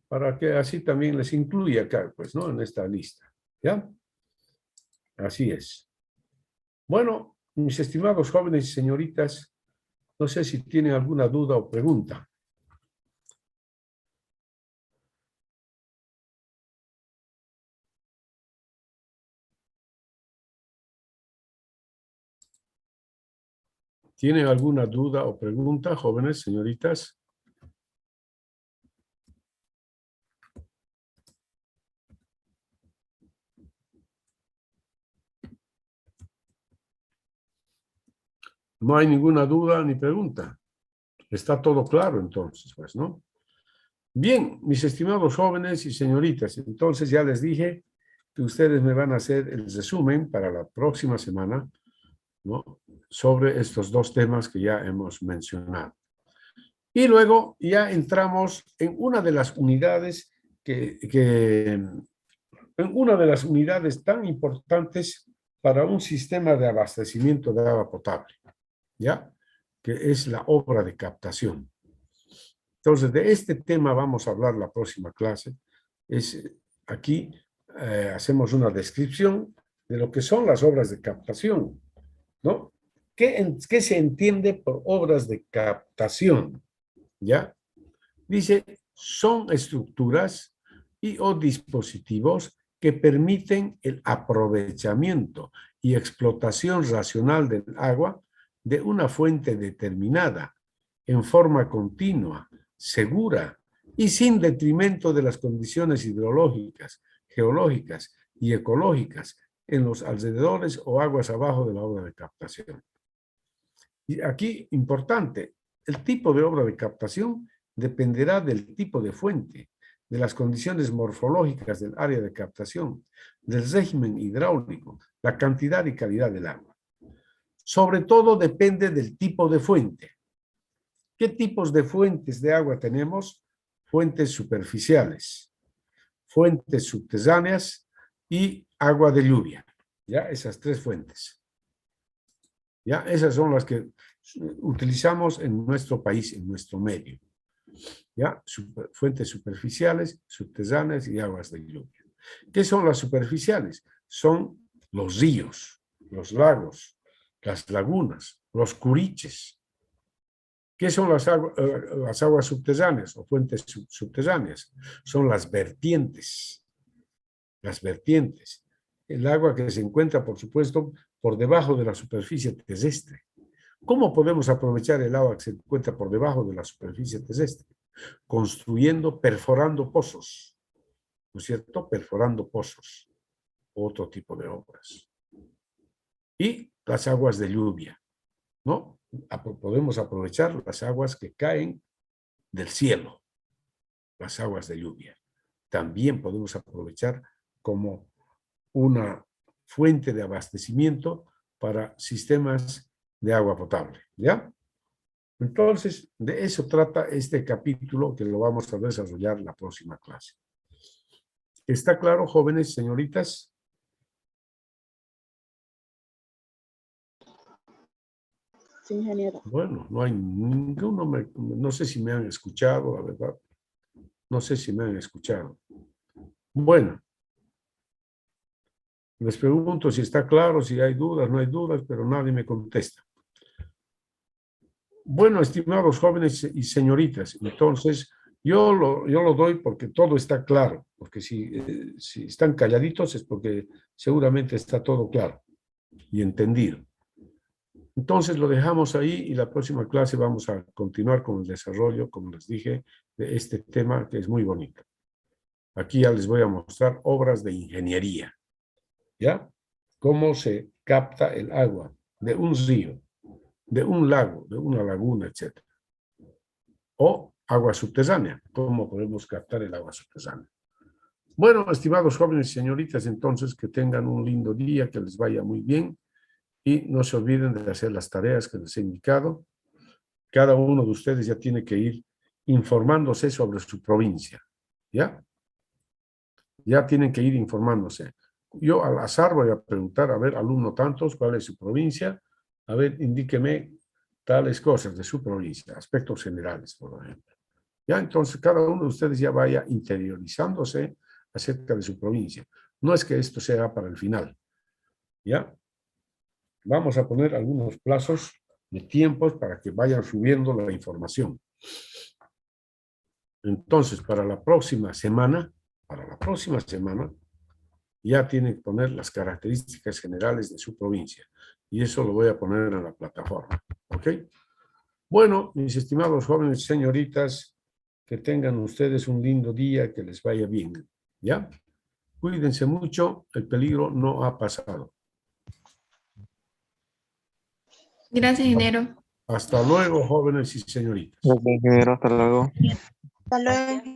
[SPEAKER 1] para que así también les incluya acá, pues, ¿no? En esta lista, ¿ya? Así es. Bueno, mis estimados jóvenes y señoritas, no sé si tienen alguna duda o pregunta. ¿Tienen alguna duda o pregunta, jóvenes, señoritas? No hay ninguna duda ni pregunta. Está todo claro entonces, pues, ¿no? Bien, mis estimados jóvenes y señoritas, entonces ya les dije que ustedes me van a hacer el resumen para la próxima semana, ¿no? Sobre estos dos temas que ya hemos mencionado. Y luego ya entramos en una de las unidades que en una de las unidades tan importantes para un sistema de abastecimiento de agua potable, ¿ya? Que es la obra de captación. Entonces, de este tema vamos a hablar la próxima clase. Aquí hacemos una descripción de lo que son las obras de captación, ¿no? ¿Qué se entiende por obras de captación? ¿Ya? Dice, son estructuras y o dispositivos que permiten el aprovechamiento y explotación racional del agua de una fuente determinada, en forma continua, segura y sin detrimento de las condiciones hidrológicas, geológicas y ecológicas en los alrededores o aguas abajo de la obra de captación. Y aquí, importante, el tipo de obra de captación dependerá del tipo de fuente, de las condiciones morfológicas del área de captación, del régimen hidráulico, la cantidad y calidad del agua. Sobre todo depende del tipo de fuente. ¿Qué tipos de fuentes de agua tenemos? Fuentes superficiales, fuentes subterráneas y agua de lluvia. ¿Ya? Esas tres fuentes. ¿Ya? Esas son las que utilizamos en nuestro país, en nuestro medio. ¿Ya? Fuentes superficiales, subterráneas y aguas de lluvia. ¿Qué son las superficiales? Son los ríos, los lagos, las lagunas, los curiches. ¿Qué son las aguas subterráneas o fuentes subterráneas? Son las vertientes. Las vertientes. El agua que se encuentra, por supuesto, por debajo de la superficie terrestre. ¿Cómo podemos aprovechar el agua que se encuentra por debajo de la superficie terrestre? Construyendo, perforando pozos, ¿no es cierto? Perforando pozos, otro tipo de obras. Y las aguas de lluvia, ¿no? Podemos aprovechar las aguas que caen del cielo, las aguas de lluvia. También podemos aprovechar como una fuente de abastecimiento para sistemas de agua potable, ¿ya? Entonces, de eso trata este capítulo que lo vamos a desarrollar la próxima clase. ¿Está claro, jóvenes, señoritas?
[SPEAKER 5] Sí, ingeniero.
[SPEAKER 1] Bueno, no hay ninguno, no sé si me han escuchado, la verdad. No sé si me han escuchado. Bueno, les pregunto si está claro, si hay dudas, no hay dudas, pero nadie me contesta. Bueno, estimados jóvenes y señoritas, entonces yo lo doy porque todo está claro, porque si están calladitos es porque seguramente está todo claro y entendido. Entonces lo dejamos ahí y la próxima clase vamos a continuar con el desarrollo, como les dije, de este tema que es muy bonito. Aquí ya les voy a mostrar obras de ingeniería, ¿ya? Cómo se capta el agua de un río, de un lago, de una laguna, etc. O agua subterránea, cómo podemos captar el agua subterránea. Bueno, estimados jóvenes y señoritas, entonces que tengan un lindo día, que les vaya muy bien y no se olviden de hacer las tareas que les he indicado. Cada uno de ustedes ya tiene que ir informándose sobre su provincia, ¿ya? Ya tienen que ir informándose. Yo al azar voy a preguntar, a ver, alumno tantos, ¿cuál es su provincia? A ver, indíqueme tales cosas de su provincia, aspectos generales, por ejemplo. Ya, entonces cada uno de ustedes ya vaya interiorizándose acerca de su provincia. No es que esto sea para el final, ¿ya? Vamos a poner algunos plazos de tiempos para que vayan subiendo la información. Entonces, para la próxima semana, ya tienen que poner las características generales de su provincia. Y eso lo voy a poner en la plataforma. ¿Ok? Bueno, mis estimados jóvenes y señoritas, que tengan ustedes un lindo día, que les vaya bien. ¿Ya? Cuídense mucho, el peligro no ha pasado.
[SPEAKER 2] Gracias, ingeniero.
[SPEAKER 1] Hasta luego, jóvenes y señoritas.
[SPEAKER 4] Ok, ingeniero, hasta luego.
[SPEAKER 5] Hasta luego.